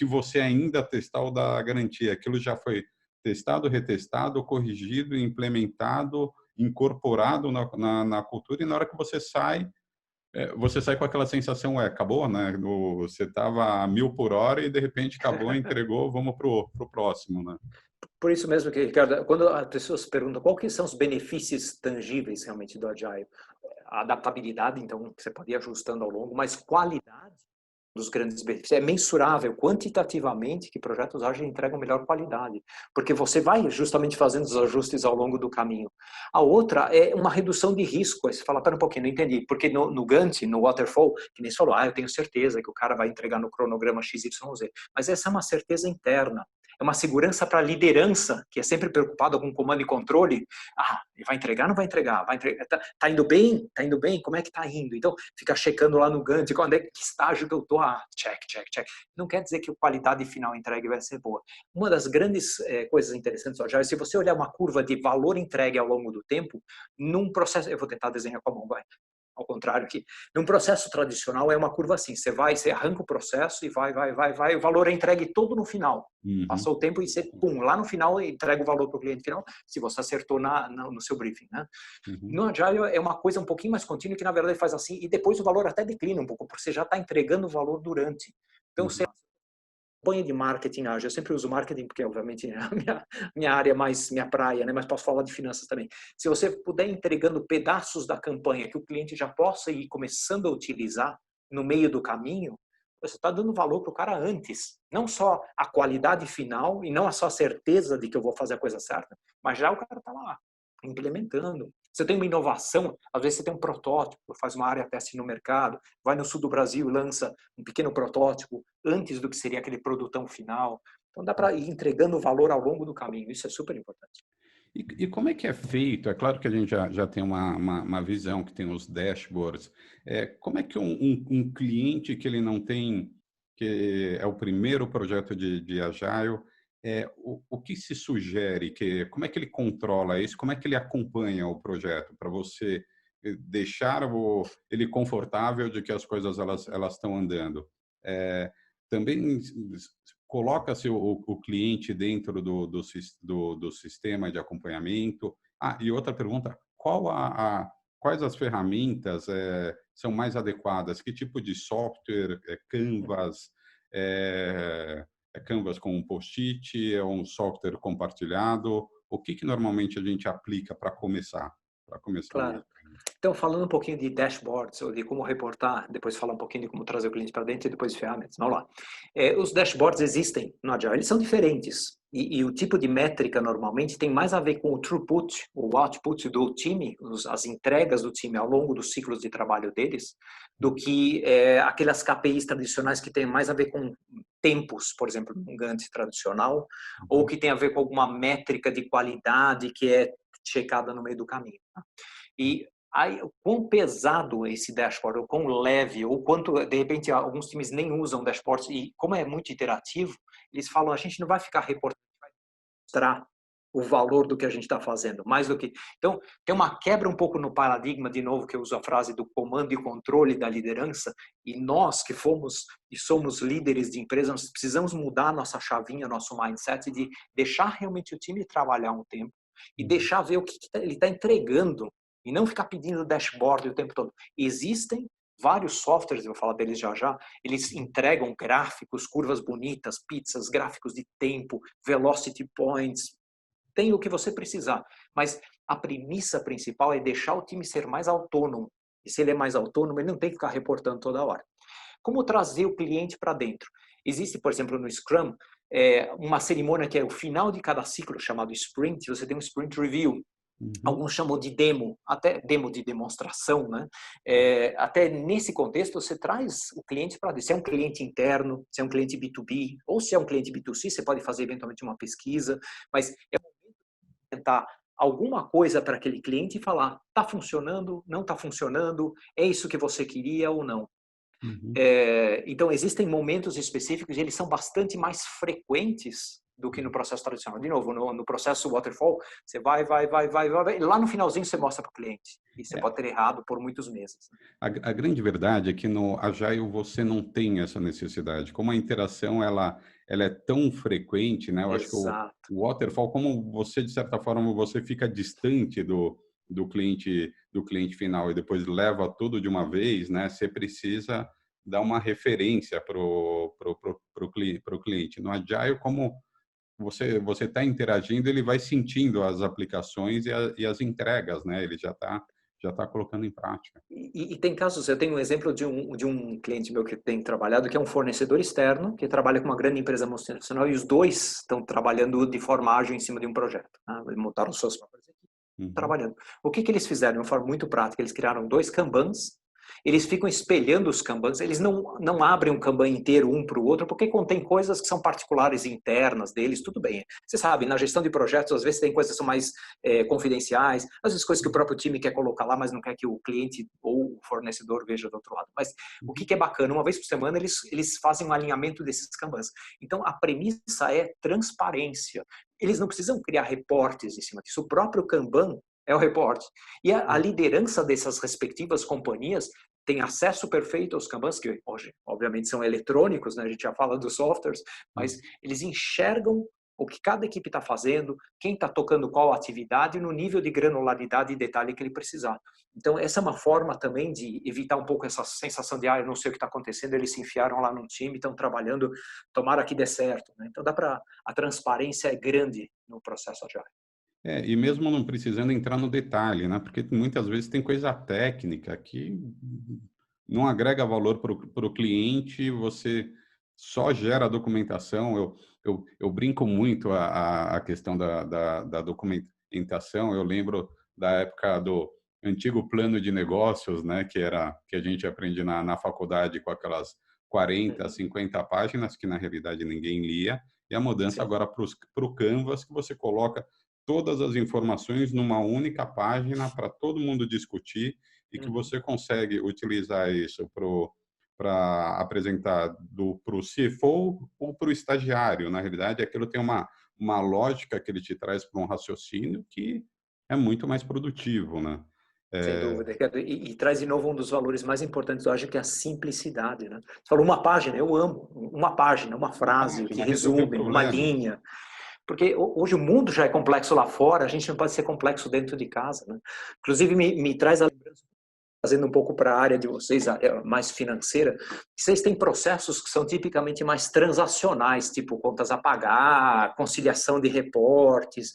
você ainda testar ou dar garantia. Aquilo já foi testado, retestado, corrigido, implementado, incorporado na cultura, e na hora que você sai com aquela sensação, acabou, né? Você estava a 1000 por hora e de repente acabou, entregou, vamos pro próximo, né? Por isso mesmo que, Ricardo, quando as pessoas perguntam qual que são os benefícios tangíveis realmente do Agile, a adaptabilidade, então, que você pode ir ajustando ao longo, mas qualidade dos grandes benefícios. É mensurável quantitativamente que projetos ágeis entregam melhor qualidade, porque você vai justamente fazendo os ajustes ao longo do caminho. A outra é uma redução de risco. Aí você fala, pera um pouquinho, não entendi. Porque no Gantt, no Waterfall, que nem você falou, eu tenho certeza que o cara vai entregar no cronograma XYZ. Mas essa é uma certeza interna. É uma segurança para a liderança, que é sempre preocupada com comando e controle. Ele vai entregar, não vai entregar? Vai entregar. Tá indo bem? Tá indo bem? Como é que tá indo? Então, fica checando lá no Gantt, que estágio que eu tô? Check, check, check. Não quer dizer que a qualidade final entregue vai ser boa. Uma das grandes coisas interessantes do Agile, se você olhar uma curva de valor entregue ao longo do tempo, num processo, eu vou tentar desenhar com a mão, vai. Ao contrário aqui. Num processo tradicional é uma curva assim, você arranca o processo e vai, o valor é entregue todo no final. Uhum. Passou o tempo e você, pum, lá no final entrega o valor para o cliente final, se você acertou no seu briefing, né? Uhum. No Agile é uma coisa um pouquinho mais contínua que na verdade faz assim, e depois o valor até declina um pouco, porque você já está entregando o valor durante. Então, você Uhum. campanha de marketing ágil, eu sempre uso marketing porque obviamente é a minha área mais, minha praia, né? Mas posso falar de finanças também. Se você puder ir entregando pedaços da campanha que o cliente já possa ir começando a utilizar no meio do caminho, você está dando valor para o cara antes. Não só a qualidade final e não só a certeza de que eu vou fazer a coisa certa, mas já o cara está lá, implementando. Você tem uma inovação, às vezes você tem um protótipo, faz uma área teste no mercado, vai no sul do Brasil e lança um pequeno protótipo antes do que seria aquele produtão final. Então dá para ir entregando valor ao longo do caminho, isso é super importante. E como é que é feito? É claro que a gente já tem uma visão, que tem os dashboards. Como é que um cliente que ele não tem, que é o primeiro projeto de Agile, o que se sugere, como é que ele controla isso, como é que ele acompanha o projeto para você deixar ele confortável de que as coisas elas estão andando? Também coloca-se o cliente dentro do sistema de acompanhamento. E outra pergunta, quais as ferramentas são mais adequadas? Que tipo de software, Canvas, Canvas com um post-it, é um software compartilhado? O que normalmente a gente aplica para começar? Claro. Então, falando um pouquinho de dashboards, ou de como reportar, depois falar um pouquinho de como trazer o cliente para dentro e depois de ferramentas. Vamos lá. Os dashboards existem no Agile, eles são diferentes. E o tipo de métrica, normalmente, tem mais a ver com o throughput, o output do time, as entregas do time ao longo dos ciclos de trabalho deles, do que aquelas KPIs tradicionais que têm mais a ver com tempos, por exemplo, um Gantt tradicional, ou que tem a ver com alguma métrica de qualidade que é checada no meio do caminho. Tá? E aí, o quão pesado é esse dashboard, ou quão leve, ou quanto, de repente, alguns times nem usam dashboards, e como é muito interativo, eles falam, a gente não vai ficar reportando, vai mostrar o valor do que a gente está fazendo, mais do que... Então, tem uma quebra um pouco no paradigma, de novo, que eu uso a frase do comando e controle da liderança, e nós que fomos e somos líderes de empresa, nós precisamos mudar a nossa chavinha, nosso mindset, de deixar realmente o time trabalhar um tempo, e deixar ver o que ele está entregando, e não ficar pedindo dashboard o tempo todo. Existem vários softwares, eu vou falar deles já já, eles entregam gráficos, curvas bonitas, pizzas, gráficos de tempo, velocity points, tem o que você precisar. Mas a premissa principal é deixar o time ser mais autônomo. E se ele é mais autônomo, ele não tem que ficar reportando toda hora. Como trazer o cliente para dentro? Existe, por exemplo, no Scrum, uma cerimônia que é o final de cada ciclo, chamado sprint. Você tem um sprint review. Alguns chamam de demo, até demo de demonstração, né? Até nesse contexto, você traz o cliente para dentro. Se é um cliente interno, se é um cliente B2B, ou se é um cliente B2C, você pode fazer eventualmente uma pesquisa, mas é tentar alguma coisa para aquele cliente e falar, está funcionando, não está funcionando, é isso que você queria ou não. Então, existem momentos específicos e eles são bastante mais frequentes do que no processo tradicional. De novo, no processo waterfall, você vai, e lá no finalzinho você mostra para o cliente. E você pode ter errado por muitos meses. A grande verdade é que no Agile você não tem essa necessidade. Como a interação ela é tão frequente, né? Eu acho que o waterfall, como você, de certa forma, você fica distante do cliente final e depois leva tudo de uma vez, né? Você precisa dar uma referência pro cliente. No Agile, como você está interagindo, ele vai sentindo as aplicações e as entregas, né? Ele já tá colocando em prática. E tem casos, eu tenho um exemplo de um cliente meu que tem trabalhado, que é um fornecedor externo, que trabalha com uma grande empresa multinacional, e os dois estão trabalhando de forma ágil em cima de um projeto. Né? Eles montaram suas próprias equipes, trabalhando. O que eles fizeram de uma forma muito prática? Eles criaram 2 Kanbans. Eles ficam espelhando os Kanbans, eles não abrem um Kanban inteiro um para o outro, porque contém coisas que são particulares internas deles, tudo bem. Você sabe, na gestão de projetos, às vezes tem coisas que são mais confidenciais, às vezes coisas que o próprio time quer colocar lá, mas não quer que o cliente ou o fornecedor veja do outro lado. Mas o que é bacana, uma vez por semana eles fazem um alinhamento desses Kanbans. Então, a premissa é transparência. Eles não precisam criar reportes em cima disso. O próprio Kanban é o reporte. E a liderança dessas respectivas companhias tem acesso perfeito aos Kanbans, que hoje, obviamente, são eletrônicos, né? A gente já fala dos softwares, mas eles enxergam o que cada equipe está fazendo, quem está tocando qual atividade, no nível de granularidade e detalhe que ele precisar. Então, essa é uma forma também de evitar um pouco essa sensação de, eu não sei o que está acontecendo, eles se enfiaram lá no time, estão trabalhando, tomara que dê certo. Né? Então, a transparência é grande no processo Agile. E mesmo não precisando entrar no detalhe, né? Porque muitas vezes tem coisa técnica que não agrega valor para o cliente, você só gera documentação. Eu brinco muito a questão da documentação. Eu lembro da época do antigo plano de negócios, né? Que a gente aprende na faculdade com aquelas 40, 50 páginas que na realidade ninguém lia. E a mudança agora para o Canvas, que você coloca todas as informações numa única página para todo mundo discutir e que você consegue utilizar isso para apresentar para o CFO ou para o estagiário. Na realidade, aquilo tem uma lógica que ele te traz para um raciocínio que é muito mais produtivo, né? Sem dúvida. E traz de novo um dos valores mais importantes, eu acho, que é a simplicidade, né? Você falou uma página, eu amo. Uma página, uma frase que resume, uma linha. Porque hoje o mundo já é complexo lá fora, a gente não pode ser complexo dentro de casa, né? Inclusive, me traz a lembrança, fazendo um pouco para a área de vocês, a área mais financeira, que vocês têm processos que são tipicamente mais transacionais, tipo contas a pagar, conciliação de reportes.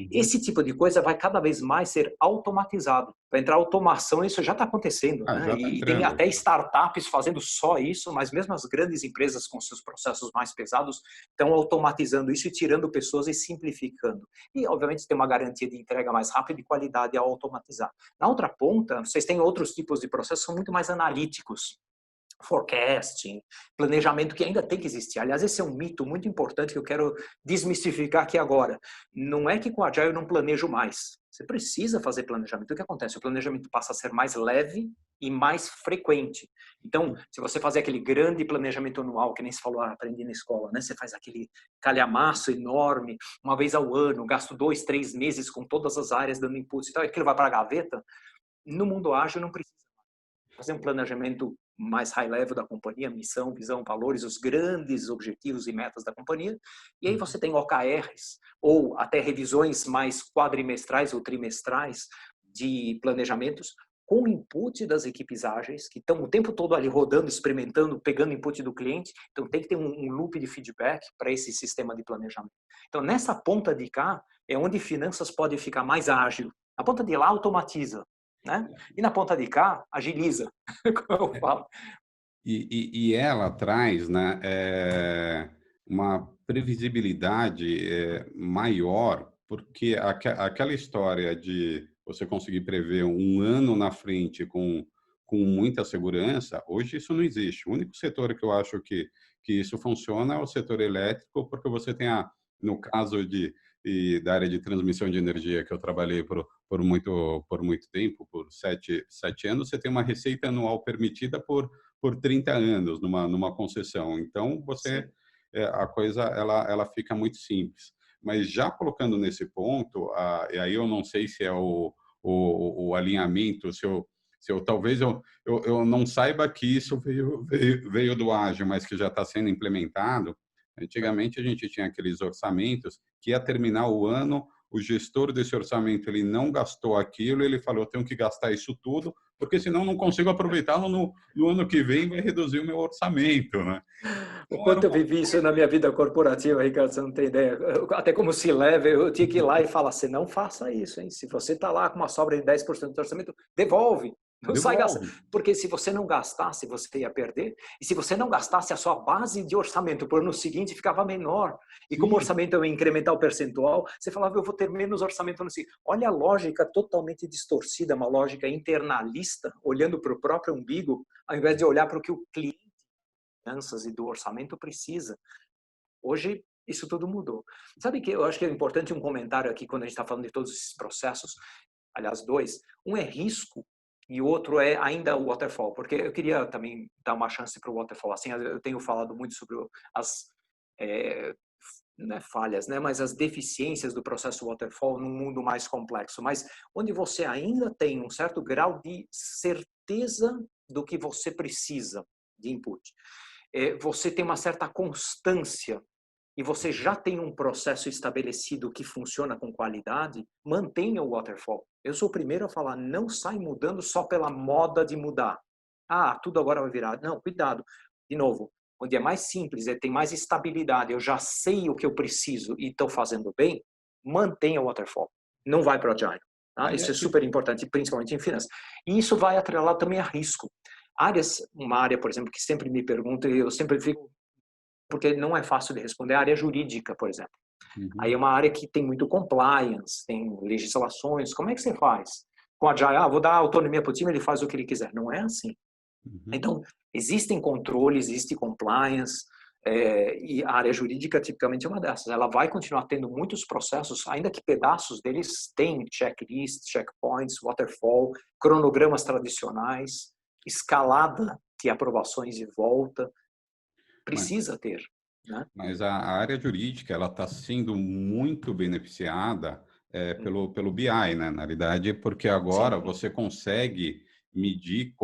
Esse tipo de coisa vai cada vez mais ser automatizado. Vai entrar automação, isso já está acontecendo, né? Já tá E tem entrando. até startups fazendo só isso, mas mesmo as grandes empresas com seus processos mais pesados estão automatizando isso e tirando pessoas e simplificando. E, obviamente, tem uma garantia de entrega mais rápida e qualidade ao automatizar. Na outra ponta, vocês têm outros tipos de processos que são muito mais analíticos. Forecasting, planejamento, que ainda tem que existir. Aliás, esse é um mito muito importante que eu quero desmistificar aqui agora. Não é que com a Agile eu não planejo mais. Você precisa fazer planejamento. O que acontece? O planejamento passa a ser mais leve e mais frequente. Então, se você fazer aquele grande planejamento anual, que nem se falou, aprendi na escola, né? Você faz aquele calhamaço enorme, uma vez ao ano, gasto 2, 3 meses com todas as áreas dando impulso e tal, e aquilo vai para a gaveta. No mundo ágil não precisa fazer um planejamento mais high level da companhia, missão, visão, valores, os grandes objetivos e metas da companhia. E aí você tem OKRs, ou até revisões mais quadrimestrais ou trimestrais de planejamentos, com input das equipes ágeis, que estão o tempo todo ali rodando, experimentando, pegando input do cliente. Então tem que ter um loop de feedback para esse sistema de planejamento. Então nessa ponta de cá é onde finanças pode ficar mais ágil. A ponta de lá automatiza, né? E na ponta de cá, agiliza, como eu falo. E ela traz, né, uma previsibilidade maior, porque aquela história de você conseguir prever um ano na frente com muita segurança, hoje isso não existe. O único setor que eu acho que isso funciona é o setor elétrico, porque você tem, no caso da área de transmissão de energia que eu trabalhei por muito tempo, por sete anos, você tem uma receita anual permitida por 30 anos numa concessão. Então, a coisa ela fica muito simples. Mas já colocando nesse ponto, e aí eu não sei se é o alinhamento, se eu talvez eu não saiba que isso veio do ágil, mas que já está sendo implementado. Antigamente a gente tinha aqueles orçamentos que ia terminar o ano, o gestor desse orçamento ele não gastou aquilo, ele falou, eu tenho que gastar isso tudo, porque senão não consigo aproveitá-lo no ano que vem, vai reduzir o meu orçamento, né? O quanto eu vivi isso na minha vida corporativa, Ricardo, você não tem ideia. Até como se leva, eu tinha que ir lá e falar assim, não faça isso, hein? Se você está lá com uma sobra de 10% do orçamento, devolve. Não sai gastando. Porque se você não gastasse, você ia perder. E se você não gastasse, a sua base de orçamento para o ano seguinte ficava menor. E como o orçamento é um incremental percentual, você falava, eu vou ter menos orçamento no seguinte. Olha a lógica totalmente distorcida, uma lógica internalista, olhando para o próprio umbigo, ao invés de olhar para o que o cliente finanças e do orçamento precisa. Hoje, isso tudo mudou. Sabe que eu acho que é importante um comentário aqui quando a gente está falando de todos esses processos, aliás, dois. Um é risco e o outro é ainda o waterfall, porque eu queria também dar uma chance para o waterfall. Assim, eu tenho falado muito sobre as não é falhas, né, mas as deficiências do processo waterfall num mundo mais complexo, mas onde você ainda tem um certo grau de certeza do que você precisa de input. Você tem uma certa constância e você já tem um processo estabelecido que funciona com qualidade, mantenha o waterfall. Eu sou o primeiro a falar, não sai mudando só pela moda de mudar. Tudo agora vai virar. Não, cuidado. De novo, onde é mais simples, tem mais estabilidade, eu já sei o que eu preciso e estou fazendo bem, mantenha o waterfall. Não vai para o Agile. Tá? Isso é super importante, principalmente em finanças. E isso vai atrelar também a risco. Uma área, por exemplo, que sempre me pergunta e eu sempre fico, porque não é fácil de responder, a área jurídica, por exemplo. Aí é uma área que tem muito compliance, tem legislações, como é que você faz? Com a Agile, vou dar autonomia para o time, ele faz o que ele quiser. Não é assim. Então, existem controles, existe compliance, e a área jurídica tipicamente é uma dessas. Ela vai continuar tendo muitos processos, ainda que pedaços deles têm checklist, checkpoints, waterfall, cronogramas tradicionais, escalada emite aprovações de volta. Mas, Precisa ter, né? mas a área jurídica ela está sendo muito beneficiada pelo BI, né? Na realidade, porque agora Sim, você consegue medir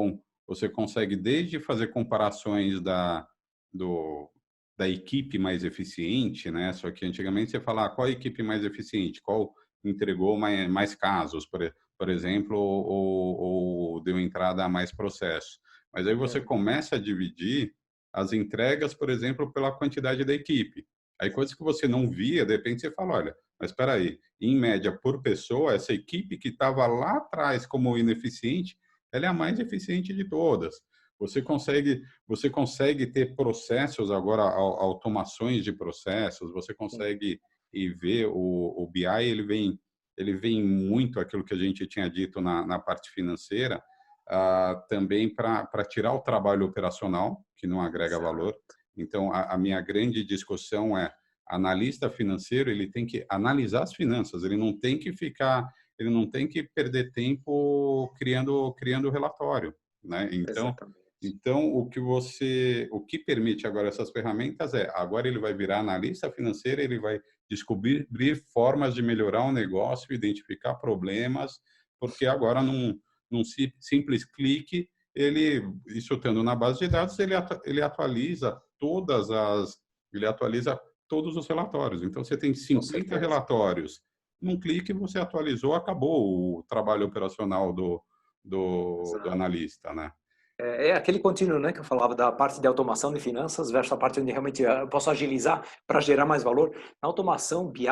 você consegue desde fazer comparações do, da equipe mais eficiente, né? Só que antigamente você falava qual a equipe mais eficiente, qual entregou mais casos, por exemplo, ou deu entrada a mais processos. Mas aí você começa a dividir as entregas, por exemplo, pela quantidade da equipe. Aí coisas que você não via, de repente você fala, olha, mas espera aí, em média por pessoa, essa equipe que estava lá atrás como ineficiente, ela é a mais eficiente de todas. Você consegue ter processos agora, automações de processos, você consegue e ver o BI, ele vem muito aquilo que a gente tinha dito na parte financeira, também para tirar o trabalho operacional, que não agrega valor. Então, a minha grande discussão é, analista financeiro, ele tem que analisar as finanças, ele não tem que perder tempo criando relatório, né? exatamente. Então o que permite agora essas ferramentas agora ele vai virar analista financeiro, ele vai descobrir formas de melhorar o negócio, identificar problemas, porque agora num simples clique, isso estando na base de dados, ele atualiza todos os relatórios. Então, você tem Com 50 certeza. relatórios. Num clique, você atualizou, acabou o trabalho operacional do Exato. analista, né? É aquele contínuo, né, que eu falava da parte de automação de finanças versus a parte onde realmente eu posso agilizar para gerar mais valor. Na automação, BI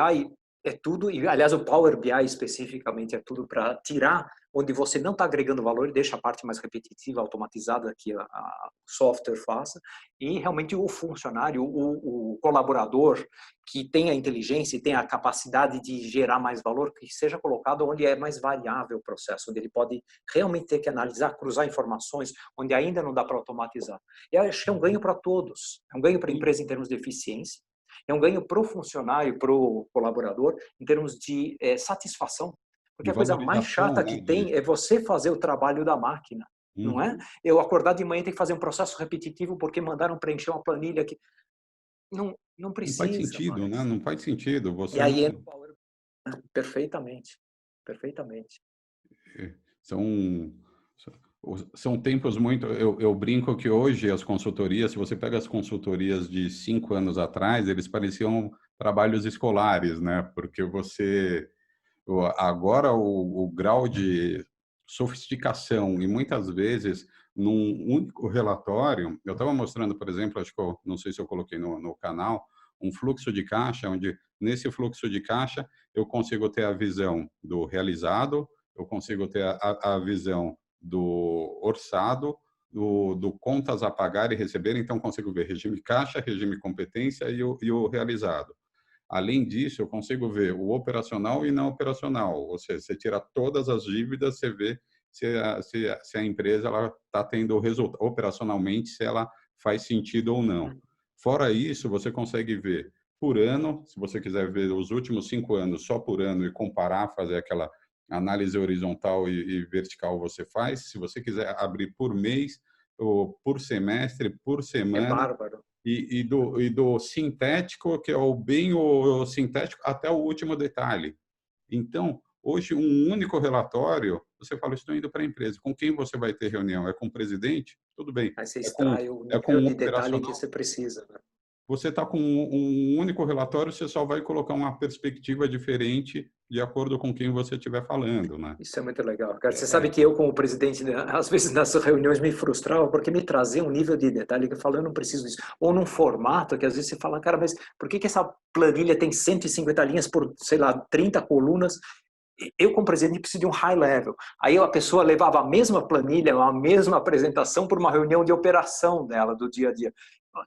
é tudo, e aliás o Power BI especificamente é tudo para tirar onde você não está agregando valor e deixa a parte mais repetitiva, automatizada que a software faça, e realmente o funcionário, o colaborador que tem a inteligência e tem a capacidade de gerar mais valor, que seja colocado onde é mais variável o processo, onde ele pode realmente ter que analisar, cruzar informações, onde ainda não dá para automatizar. E acho que é um ganho para todos. É um ganho para a empresa em termos de eficiência, é um ganho para o funcionário, para o colaborador, em termos de satisfação. Porque De a coisa mais valorização, chata né? que tem é você fazer o trabalho da máquina, não é? Uhum. Eu acordar de manhã e ter que fazer um processo repetitivo porque mandaram preencher uma planilha que não Não faz precisa sentido, né? mais. Não faz sentido. E Você não aí entra o Power perfeitamente, perfeitamente. são são tempos muito. Eu brinco que hoje as consultorias, se você pega as consultorias de 5 anos atrás, eles pareciam trabalhos escolares, né? Porque agora o grau de sofisticação e muitas vezes num único relatório, eu estava mostrando, por exemplo, acho que não sei se eu coloquei no canal, um fluxo de caixa, onde nesse fluxo de caixa eu consigo ter a visão do realizado, eu consigo ter a visão do orçado, do contas a pagar e receber, então consigo ver regime caixa, regime competência e o realizado. Além disso, eu consigo ver o operacional e não operacional, ou seja, você tira todas as dívidas, você vê se a empresa está tendo resultado operacionalmente, se ela faz sentido ou não. Fora isso, você consegue ver por ano, se você quiser ver os últimos 5 anos só por ano e comparar, fazer aquela análise horizontal e vertical você faz. Se você quiser abrir por mês, ou por semestre, por É semana, bárbaro. do sintético, que é o sintético, até o último detalhe. Então, hoje, um único relatório, você fala, estou indo para a empresa. Com quem você vai ter reunião? É com o presidente? Tudo bem. Aí você É extrai o é com nível o de detalhe que operacional? você precisa, né? Você está com um único relatório, você só vai colocar uma perspectiva diferente de acordo com quem você estiver falando, né? Isso é muito legal. Cara, você sabe É, que eu, como presidente, né, às vezes nas reuniões me frustrava porque me trazia um nível de detalhe que eu falo, eu não preciso disso. Ou num formato que às vezes você fala, cara, mas por que essa planilha tem 150 linhas por, sei lá, 30 colunas? Eu, como presidente, preciso de um high level. Aí a pessoa levava a mesma planilha, a mesma apresentação para uma reunião de operação dela, do dia a dia.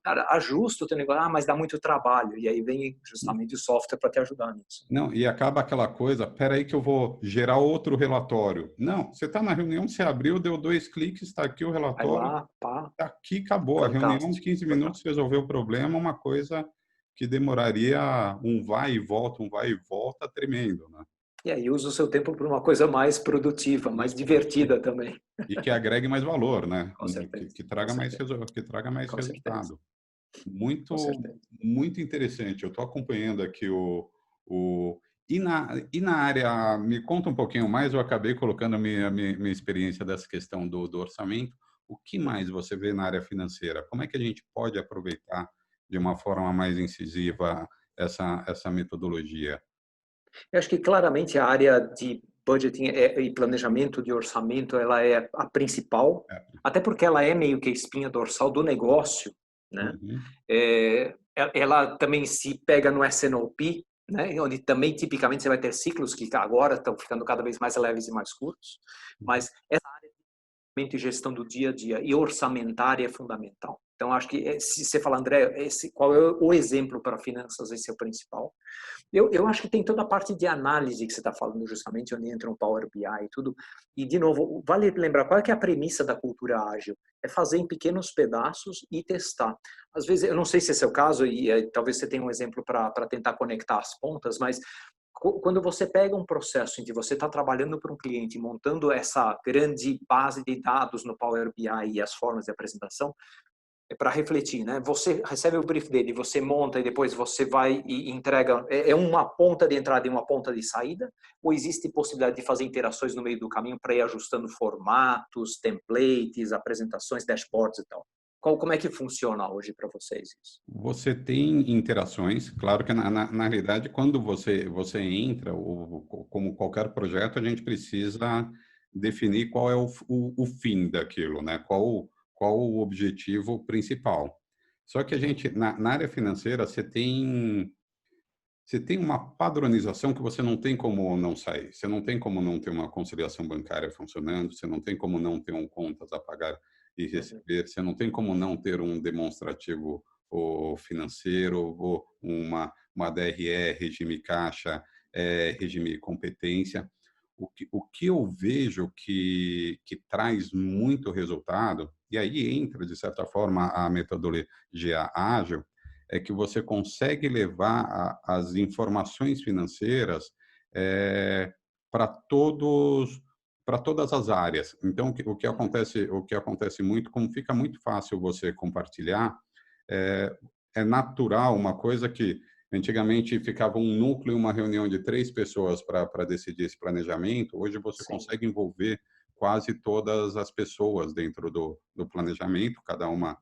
Cara, ajusta o teu negócio, mas dá muito trabalho. E aí vem justamente o software para te ajudar nisso. não, e acaba aquela coisa, espera aí que eu vou gerar outro relatório. Não, você está na reunião, você abriu, deu 2 cliques, está aqui o Vai relatório, lá, pá, está aqui, acabou. A reunião, fantástico, 15 minutos, fantástico. resolveu o problema, uma coisa que demoraria um vai e volta tremendo, né? E aí usa o seu tempo para uma coisa mais produtiva, mais divertida também. E que agregue mais valor, né? Com certeza, Que com traga mais, certeza, que traga mais com certeza, resultado. com Muito, certeza. muito interessante. Eu estou acompanhando aqui o e na área, me conta um pouquinho mais, eu acabei colocando a minha experiência dessa questão do orçamento. O que mais você vê na área financeira? Como é que a gente pode aproveitar de uma forma mais incisiva essa metodologia? Eu acho que claramente a área de budgeting e planejamento de orçamento, ela é a principal, É. até porque ela é meio que a espinha dorsal do negócio, né? Uhum. Ela também se pega no S&OP, né? Onde também tipicamente você vai ter ciclos que agora estão ficando cada vez mais leves e mais curtos, Uhum. mas essa área e gestão do dia a dia e orçamentária é fundamental. Então, acho que se você fala, André, qual é o exemplo para finanças? Esse é o principal. Eu acho que tem toda a parte de análise que você está falando justamente, onde entra o Power BI e tudo. E, de novo, vale lembrar qual é que é a premissa da cultura ágil? É fazer em pequenos pedaços e testar. Às vezes, eu não sei se esse é o caso, e talvez você tenha um exemplo para tentar conectar as pontas, mas quando você pega um processo em que você está trabalhando para um cliente, montando essa grande base de dados no Power BI e as formas de apresentação, é para refletir, né? Você recebe o brief dele, você monta e depois você vai e entrega. É uma ponta de entrada e uma ponta de saída? Ou existe possibilidade de fazer interações no meio do caminho para ir ajustando formatos, templates, apresentações, dashboards e tal? Como é que funciona hoje para vocês isso? Você tem interações, claro que na realidade, quando você entra, como qualquer projeto, a gente precisa definir qual é o fim daquilo, né? Qual o objetivo principal. Só que a gente, na área financeira, você tem uma padronização que você não tem como não sair. Você não tem como não ter uma conciliação bancária funcionando, você não tem como não ter um contas a pagar e Uhum. receber, você não tem como não ter um demonstrativo ou financeiro, ou uma DRE, regime caixa, regime competência. O que eu vejo que traz muito resultado, e aí entra, de certa forma, a metodologia ágil, é que você consegue levar as informações financeiras para todas as áreas. Então, o que acontece muito, como fica muito fácil você compartilhar, é, é natural uma coisa que antigamente ficava um núcleo, uma reunião de 3 pessoas para decidir esse planejamento. Hoje você Sim, consegue envolver quase todas as pessoas dentro do planejamento, cada uma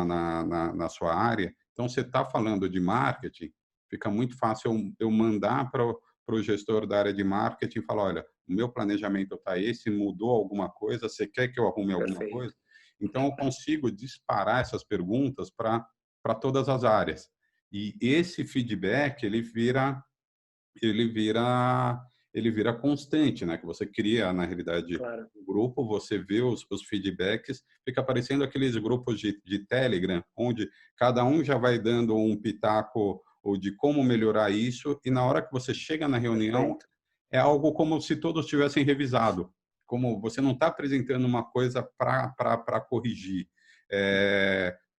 na sua área. Então, você está falando de marketing, fica muito fácil eu mandar para o gestor da área de marketing e falar, olha, o meu planejamento está esse, mudou alguma coisa, você quer que eu arrume alguma perfeito. coisa? Então, eu consigo disparar essas perguntas para todas as áreas. E esse feedback, ele vira ele vira constante, né? Que você cria, na realidade, Claro. um grupo, você vê os feedbacks, fica aparecendo aqueles grupos de Telegram, onde cada um já vai dando um pitaco ou de como melhorar isso, e na hora que você chega na reunião, Perfeito. é algo como se todos tivessem revisado, como você não está apresentando uma coisa para corrigir.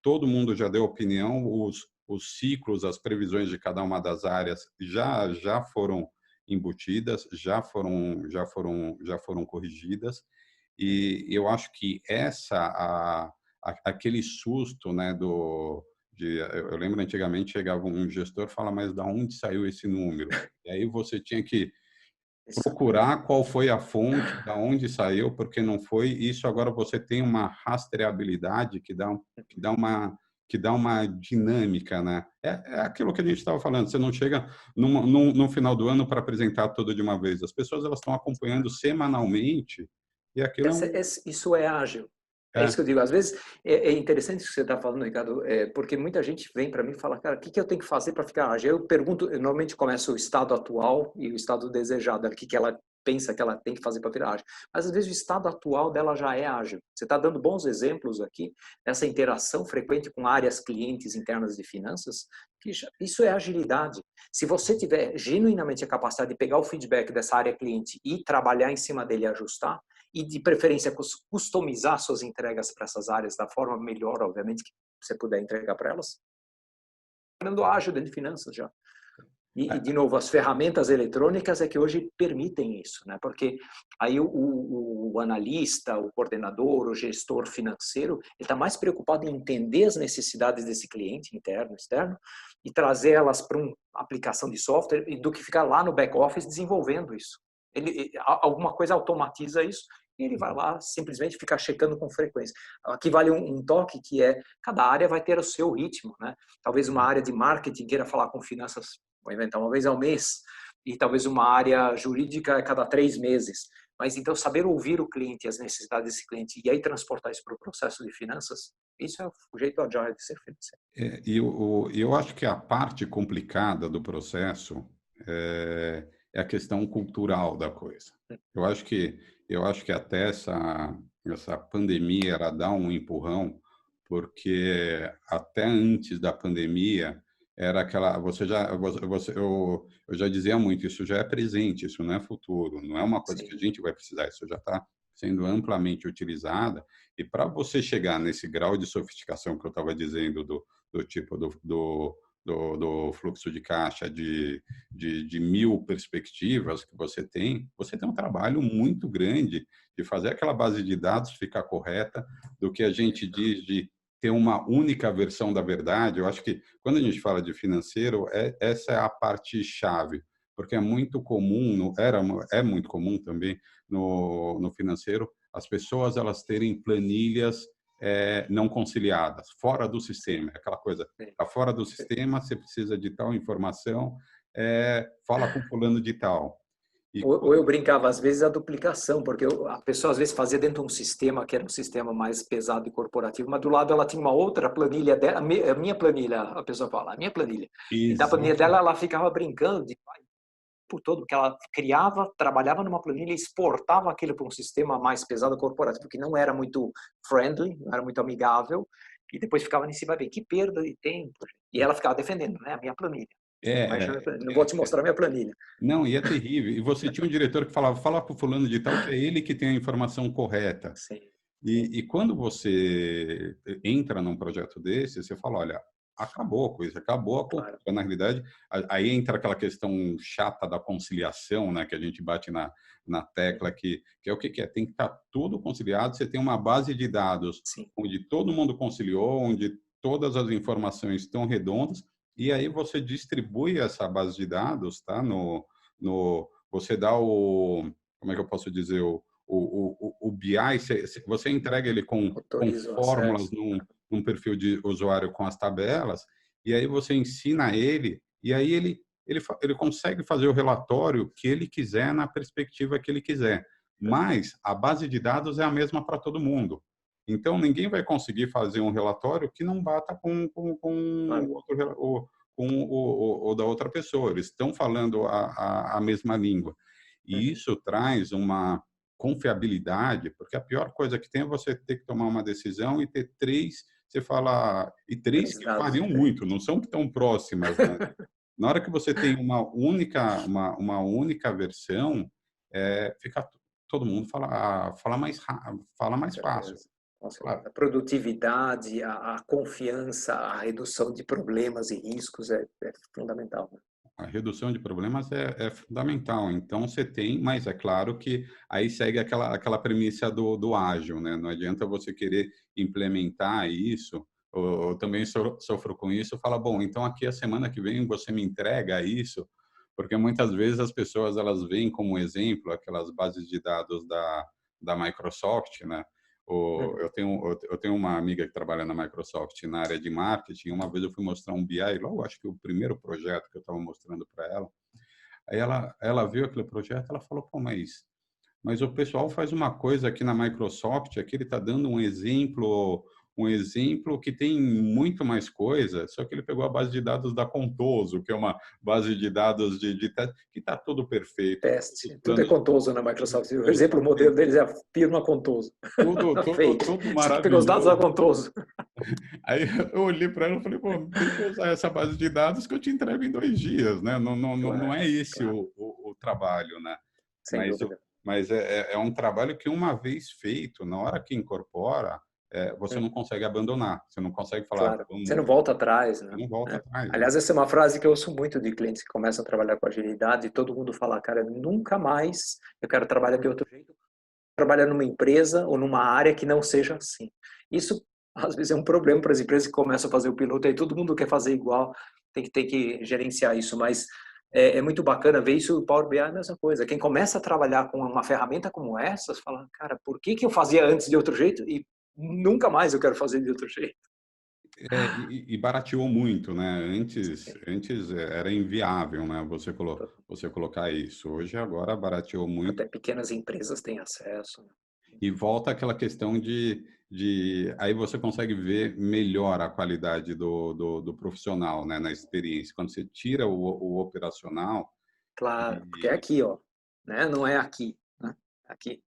Todo mundo já deu opinião, os ciclos, as previsões de cada uma das áreas já foram embutidas, já foram corrigidas, Uhum. e eu acho que aquele susto, né, eu lembro antigamente chegava um gestor e fala, mas da onde saiu esse número? E aí você tinha que Isso. procurar qual foi a fonte, da onde saiu, porque não foi. Isso agora você tem uma rastreabilidade que dá uma dinâmica, né? É aquilo que a gente estava falando. Você não chega no final do ano para apresentar tudo de uma vez. As pessoas elas estão acompanhando semanalmente e aquilo Isso é ágil. É isso é, que eu digo. Às vezes é interessante isso que você está falando, Ricardo, porque muita gente vem para mim e fala, cara, o que eu tenho que fazer para ficar ágil? Eu pergunto, eu normalmente começo o estado atual e o estado desejado, o que ela pensa que ela tem que fazer para virar ágil. Mas às vezes o estado atual dela já é ágil. Você está dando bons exemplos aqui, essa interação frequente com áreas clientes internas de finanças, isso é agilidade. Se você tiver genuinamente a capacidade de pegar o feedback dessa área cliente e trabalhar em cima dele e ajustar, e de preferência customizar suas entregas para essas áreas da forma melhor, obviamente, que você puder entregar para elas. Trabalhando ágil dentro de finanças já. E, de novo, as ferramentas eletrônicas é que hoje permitem isso, né? Porque aí o analista, o coordenador, o gestor financeiro, ele está mais preocupado em entender as necessidades desse cliente, interno, externo, e trazer elas para uma aplicação de software, do que ficar lá no back-office desenvolvendo isso. Alguma coisa automatiza isso, e ele vai lá simplesmente ficar checando com frequência. Aqui vale um toque que é, cada área vai ter o seu ritmo, né? Talvez uma área de marketing queira falar com finanças, vou inventar, uma vez ao mês, e talvez uma área jurídica a cada 3 meses. Mas então saber ouvir o cliente, as necessidades desse cliente, e aí transportar isso para o processo de finanças, isso é o jeito agile de ser financeiro. Eu acho que a parte complicada do processo é a questão cultural da coisa. Eu acho que até essa pandemia era dar um empurrão, porque até antes da pandemia era aquela, eu já dizia muito, isso já é presente, isso não é futuro, não é uma coisa que a gente vai precisar, isso já está sendo amplamente utilizada. E para você chegar nesse grau de sofisticação que eu estava dizendo do tipo do fluxo de caixa de 1000 perspectivas que você tem um trabalho muito grande de fazer aquela base de dados ficar correta, do que a gente diz de ter uma única versão da verdade. Eu acho que quando a gente fala de financeiro, essa é a parte chave, porque é muito comum, é muito comum também no financeiro, as pessoas elas terem planilhas não conciliadas, fora do sistema, aquela coisa, está fora do sistema, você precisa de tal informação, fala com fulano de tal. Ou eu brincava, às vezes, a duplicação, porque a pessoa, às vezes, fazia dentro de um sistema que era um sistema mais pesado e corporativo, mas do lado ela tinha uma outra planilha dela, a minha planilha, a pessoa fala, a minha planilha. E da planilha dela, ela ficava brincando de por todo, porque ela criava, trabalhava numa planilha e exportava aquilo para um sistema mais pesado corporativo, que não era muito friendly, não era muito amigável, e depois ficava nesse vai ver, que perda de tempo. E ela ficava defendendo, né, a minha planilha. Não vou te mostrar a minha planilha. Não, e é terrível. E você tinha um diretor que falava, fala para o fulano de tal que é ele que tem a informação correta. Sim. E quando você entra num projeto desse, você fala, olha, acabou a coisa, acabou a cultura. Claro. Na realidade, aí entra aquela questão chata da conciliação, né, que a gente bate na tecla, que é o que é? Tem que estar tudo conciliado, você tem uma base de dados Sim. onde todo mundo conciliou, onde todas as informações estão redondas, e aí você distribui essa base de dados, tá? Você dá como é que eu posso dizer, o BI, você entrega ele com fórmulas num perfil de usuário com as tabelas, e aí você ensina ele, e aí ele consegue fazer o relatório que ele quiser na perspectiva que ele quiser. Mas a base de dados é a mesma para todo mundo. Então, ninguém vai conseguir fazer um relatório que não bata com o da outra pessoa. Eles estão falando a mesma língua. E isso traz uma confiabilidade, porque a pior coisa que tem é você ter que tomar uma decisão e ter 3, você fala, e 3 que variam muito, não são tão próximas, né? Na hora que você tem uma única versão, fica todo mundo fala mais fácil. Claro. A produtividade, a confiança, a redução de problemas e riscos é fundamental. A redução de problemas é fundamental. Então, você tem, mas é claro que aí segue aquela premissa do ágil, né? Não adianta você querer implementar isso, eu também sofro com isso, fala, bom, então aqui a semana que vem você me entrega isso, porque muitas vezes as pessoas elas veem como exemplo aquelas bases de dados da Microsoft, né? Eu tenho uma amiga que trabalha na Microsoft na área de marketing. Uma vez eu fui mostrar um BI, logo acho que o primeiro projeto que eu estava mostrando para ela. Aí ela viu aquele projeto, ela falou, pô, mas o pessoal faz uma coisa aqui na Microsoft, aqui ele está dando um exemplo que tem muito mais coisa, só que ele pegou a base de dados da Contoso, que é uma base de dados que está tudo perfeito. Tudo é Contoso na Microsoft. O exemplo, o modelo deles é a firma Contoso. Tudo maravilhoso. Pegou os dados da Contoso. Aí eu olhei para ela e falei, pô, deixa eu usar essa base de dados que eu te entrego em 2 dias, né? Não é esse o trabalho, né? Sem dúvida. Mas é um trabalho que, uma vez feito, na hora que incorpora, você não consegue abandonar, você não consegue falar, Claro, você não volta atrás, você né? não volta É. atrás, né? Aliás, essa é uma frase que eu ouço muito de clientes que começam a trabalhar com agilidade e todo mundo fala, cara, nunca mais eu quero trabalhar de outro jeito, trabalhar numa empresa ou numa área que não seja assim. Isso, às vezes, é um problema para as empresas que começam a fazer o piloto, aí todo mundo quer fazer igual, tem que gerenciar isso, mas é muito bacana ver isso. O Power BI é a mesma coisa. Quem começa a trabalhar com uma ferramenta como essa, fala, cara, por que eu fazia antes de outro jeito e nunca mais eu quero fazer de outro jeito? E barateou muito, né? Antes era inviável, né? Você colocar isso. Hoje, agora, barateou muito. Até pequenas empresas têm acesso. E volta aquela questão aí você consegue ver melhor a qualidade do profissional, né? Na experiência. Quando você tira o operacional Claro, porque é e aqui, ó, né? Não é aqui, né? Aqui.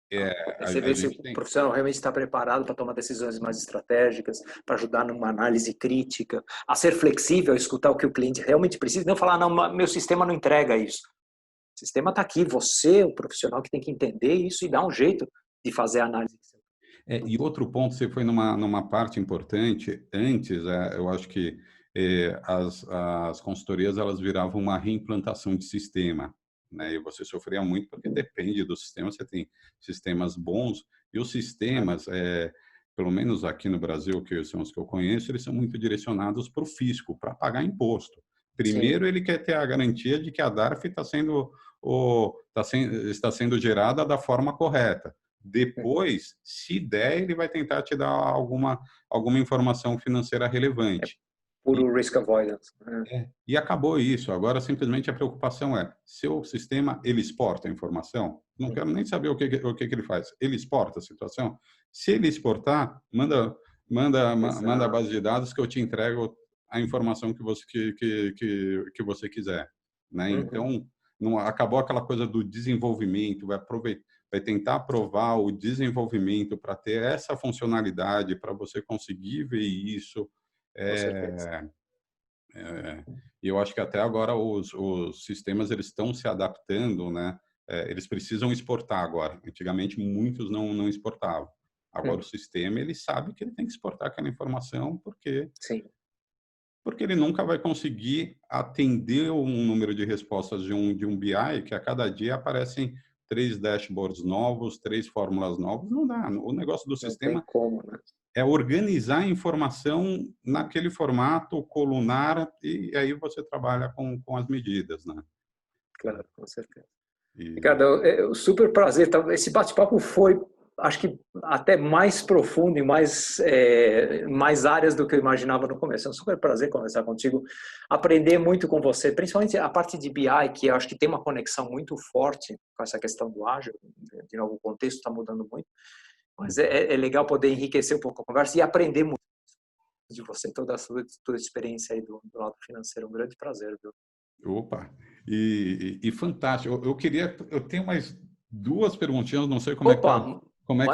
é, Você a vê se gente o tem. profissional realmente está preparado para tomar decisões mais estratégicas, para ajudar numa análise crítica, a ser flexível, a escutar o que o cliente realmente precisa, não falar, não, meu sistema não entrega isso. O sistema está aqui, você, o profissional, que tem que entender isso e dar um jeito de fazer a análise. E outro ponto, você foi numa parte importante. Antes, eu acho que as consultorias elas viravam uma reimplantação de sistema, né? E você sofria muito porque depende do sistema. Você tem sistemas bons e os sistemas, pelo menos aqui no Brasil, que são os que eu conheço, eles são muito direcionados para o fisco, para pagar imposto. Sim, Primeiro, ele quer ter a garantia de que a DARF está sendo gerada da forma correta. Depois, se der, ele vai tentar te dar alguma informação financeira é relevante. puro risk avoidance. Né? E acabou isso. Agora, simplesmente, a preocupação é, seu sistema, ele exporta a informação? Não quero nem saber o que ele faz. Ele exporta a situação? Se ele exportar, manda a base Exato. de dados que eu te entrego a informação que você quiser. Né? Uhum. Então, não, acabou aquela coisa do desenvolvimento, vai tentar aprovar o desenvolvimento para ter essa funcionalidade, para você conseguir ver isso. Com certeza. É, e eu acho que até agora os sistemas eles estão se adaptando, né? Eles precisam exportar agora. Antigamente muitos não exportavam. Agora o Uhum. sistema ele sabe que ele tem que exportar aquela informação Sim, porque ele nunca vai conseguir atender um número de respostas de um BI que a cada dia aparecem 3 dashboards novos, 3 fórmulas novas. Não dá. O negócio do não tem sistema como, né? é organizar a informação naquele formato colunar e aí você trabalha com as medidas, né? Claro, com certeza. E, Ricardo, é um super prazer. Esse bate-papo foi, acho que até mais profundo e mais áreas do que eu imaginava no começo. É um super prazer conversar contigo, aprender muito com você, principalmente a parte de BI, que eu acho que tem uma conexão muito forte com essa questão do ágil. De novo, o contexto está mudando muito, mas é legal poder enriquecer um pouco a conversa e aprender muito de você, toda a sua experiência aí do lado financeiro. Um grande prazer, viu? opa, e fantástico. Eu tenho mais 2 perguntinhas, não sei Opa, como é que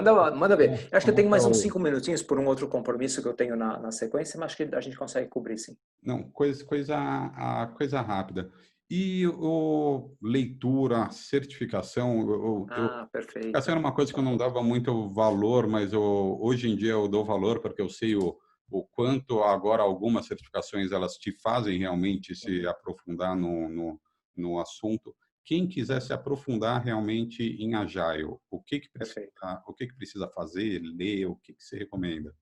tá, manda ver. Eu acho que eu como é tenho que tá mais uns o 5 minutinhos por um outro compromisso que eu tenho na sequência, mas acho que a gente consegue cobrir, sim. não, coisa rápida. E o leitura, certificação, Perfeito. certificação era uma coisa que eu não dava muito valor, mas hoje em dia eu dou valor porque eu sei o quanto agora algumas certificações elas te fazem realmente se Uhum, aprofundar no assunto. Quem quiser se aprofundar realmente em Agile, perfeito. o que precisa fazer, ler, o que você recomenda?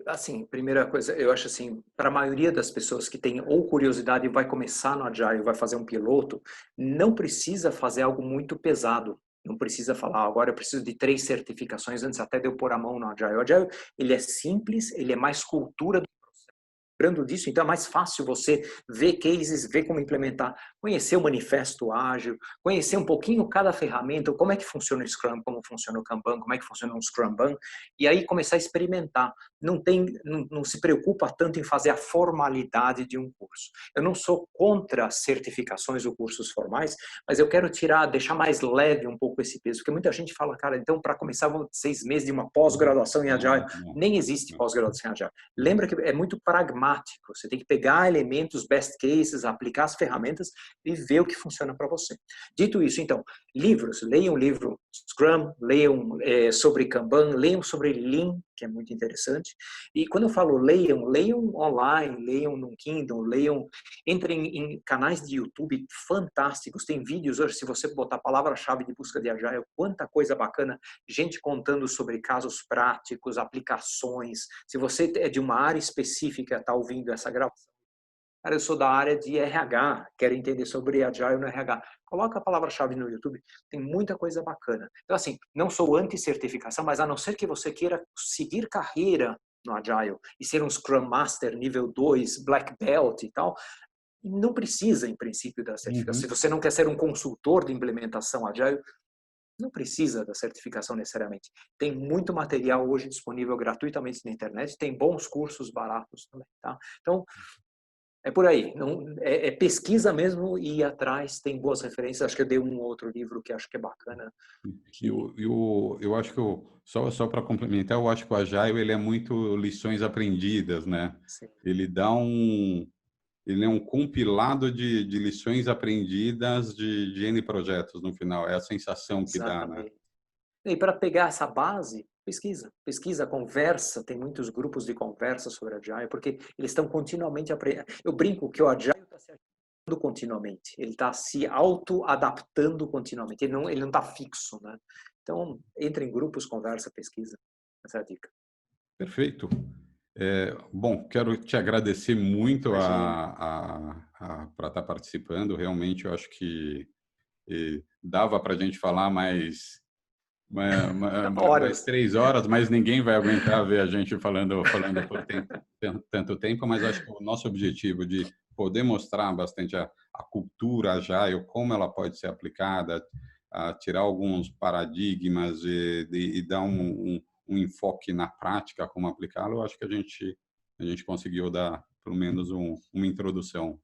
Assim, primeira coisa, eu acho assim, para a maioria das pessoas que tem ou curiosidade e vai começar no Agile, vai fazer um piloto, não precisa fazer algo muito pesado. Não precisa falar, agora eu preciso de 3 certificações antes até de eu pôr a mão no Agile. O Agile, ele é simples, ele é mais cultura lembrando disso, então é mais fácil você ver cases, ver como implementar, conhecer o manifesto ágil, conhecer um pouquinho cada ferramenta, como é que funciona o Scrum, como funciona o Kanban, como é que funciona um Scrumban, e aí começar a experimentar. Não se preocupa tanto em fazer a formalidade de um curso. Eu não sou contra certificações ou cursos formais, mas eu quero deixar mais leve um pouco esse peso, porque muita gente fala, cara, então para começar vou 6 meses de uma pós-graduação em Não, Agile. não, Nem existe não, pós-graduação em Agile. não. Lembra que é muito pragmático pragmático. Você tem que pegar elementos, best cases, aplicar as ferramentas e ver o que funciona para você. Dito isso, então, livros. Leiam um livro Scrum, leiam sobre Kanban, leiam sobre Lean, que é muito interessante. E quando eu falo leiam, leiam online, leiam no Kindle, leiam, entrem em canais de YouTube fantásticos. Tem vídeos hoje, se você botar a palavra-chave de busca de Agile, quanta coisa bacana, gente contando sobre casos práticos, aplicações. Se você é de uma área específica, está ouvindo essa gravação, cara, eu sou da área de RH, quero entender sobre Agile no RH. Coloca a palavra-chave no YouTube, tem muita coisa bacana. Então, assim, não sou anti-certificação, mas a não ser que você queira seguir carreira no Agile e ser um Scrum Master nível 2, Black Belt e tal, não precisa, em princípio, da certificação. Se você não quer ser um consultor de implementação Agile, não precisa da certificação necessariamente. Tem muito material hoje disponível gratuitamente na internet, tem bons cursos baratos também, tá? Então, é por aí. Não, é pesquisa mesmo e ir atrás, tem boas referências. Acho que eu dei um outro livro que acho que é bacana. Eu acho que, só para complementar, eu acho que o Agile ele é muito lições aprendidas, né? Sim. Ele é um compilado de lições aprendidas de N projetos no final. É a sensação que dá, né? Exatamente. E para pegar essa base, pesquisa, conversa. Tem muitos grupos de conversa sobre Agile, porque eles estão continuamente aprendendo. Eu brinco que o Agile está se adaptando continuamente. Ele está se auto-adaptando continuamente. Ele não está fixo, né? Então, entre em grupos, conversa, pesquisa. Essa é a dica. Perfeito. Bom, quero te agradecer muito Imagina. para estar participando. Realmente, eu acho que dava para a gente falar mais Horas. 3 horas, mas ninguém vai aguentar ver a gente falando por tanto tempo. Mas acho que o nosso objetivo de poder mostrar bastante a cultura Agile, como ela pode ser aplicada, a tirar alguns paradigmas e dar um enfoque na prática, como aplicá-lo, eu acho que a gente conseguiu dar pelo menos uma introdução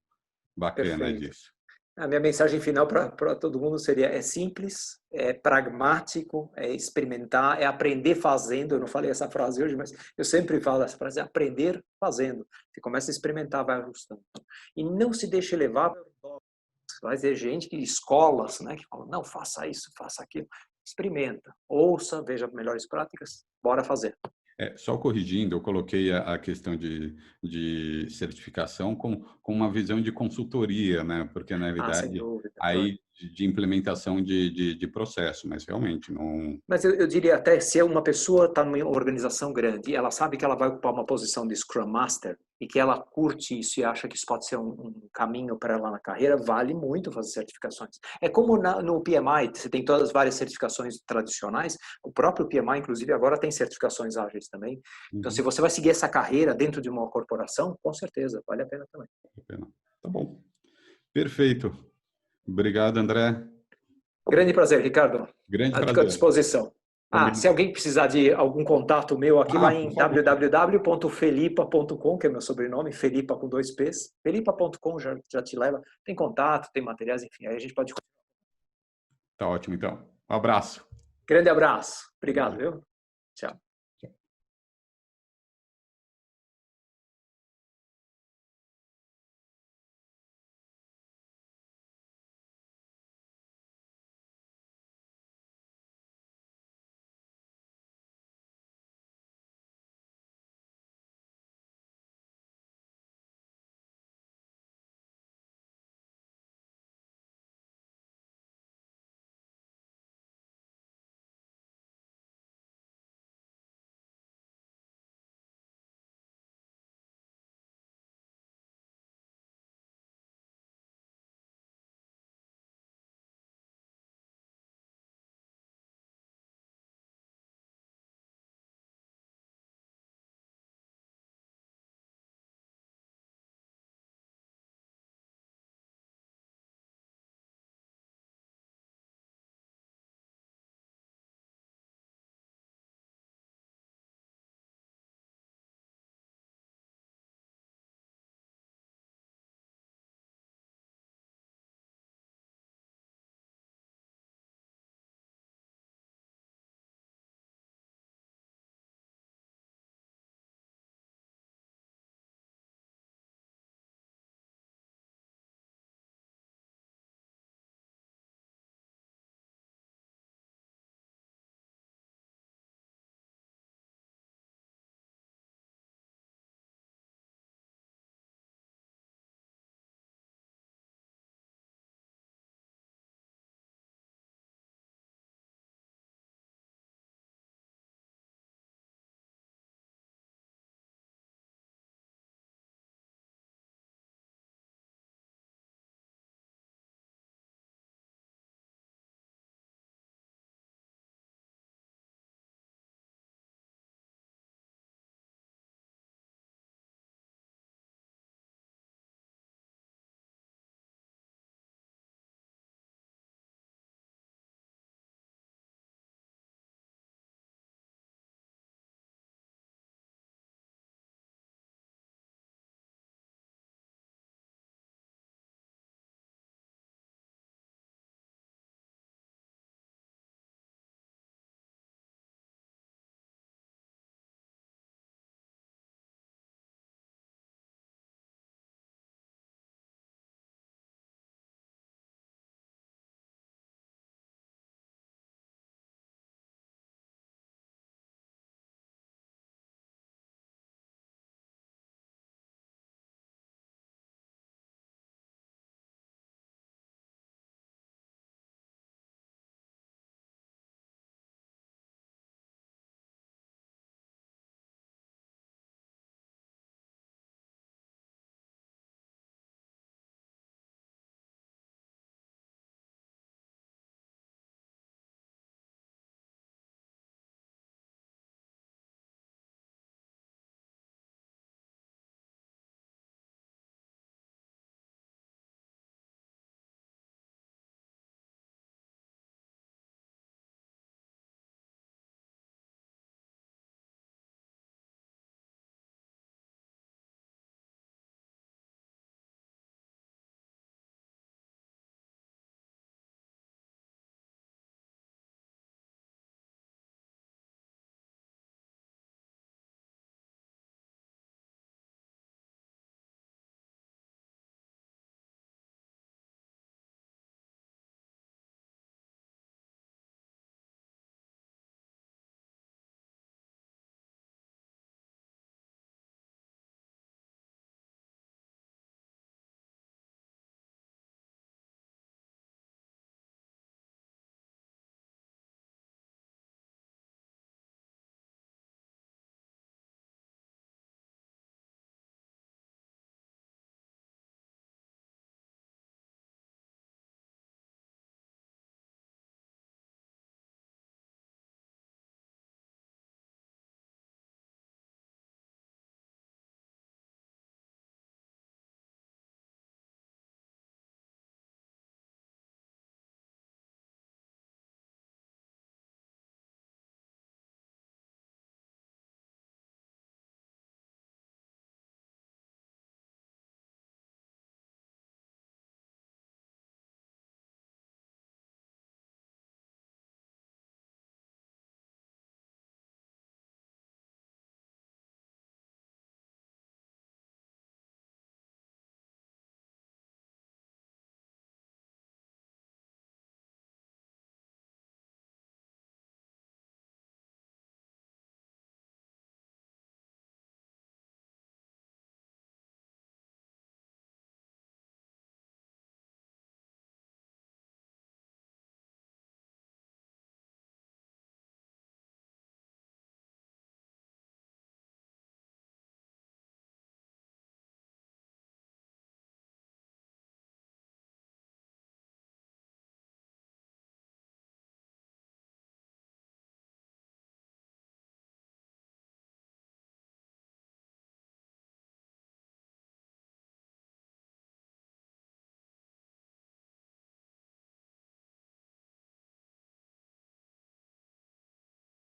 bacana Perfeito. disso. A minha mensagem final para todo mundo seria: é simples, é pragmático, é experimentar, é aprender fazendo. Eu não falei essa frase hoje, mas eu sempre falo essa frase: é aprender fazendo. Você começa a experimentar, vai ajustando. E não se deixe levar. Vai ter gente, escolas, né, que falam: não, faça isso, faça aquilo. Experimenta, ouça, veja melhores práticas, bora fazer. Só corrigindo, eu coloquei a questão de certificação com uma visão de consultoria, né? Porque, na Ah, sem realidade, dúvida. aí de implementação de processo, mas realmente não... Mas eu diria até, se uma pessoa está numa organização grande, ela sabe que ela vai ocupar uma posição de Scrum Master e que ela curte isso e acha que isso pode ser um caminho para ela na carreira, vale muito fazer certificações. É como no PMI, você tem todas as várias certificações tradicionais, o próprio PMI, inclusive, agora tem certificações ágeis também. Então, se Uhum, você vai seguir essa carreira dentro de uma corporação, com certeza, vale a pena também. pena. Tá bom. Perfeito. Obrigado, André. Grande prazer, Ricardo. Grande À prazer. disposição. Se Combinado. alguém precisar de algum contato meu aqui, vai Por em favor. www.felipa.com, que é meu sobrenome, Felipa com 2 P's. Felipa.com já te leva. Tem contato, tem materiais, enfim, aí a gente pode... Tá ótimo, então. Um abraço. Grande abraço. Obrigado, viu? Tchau.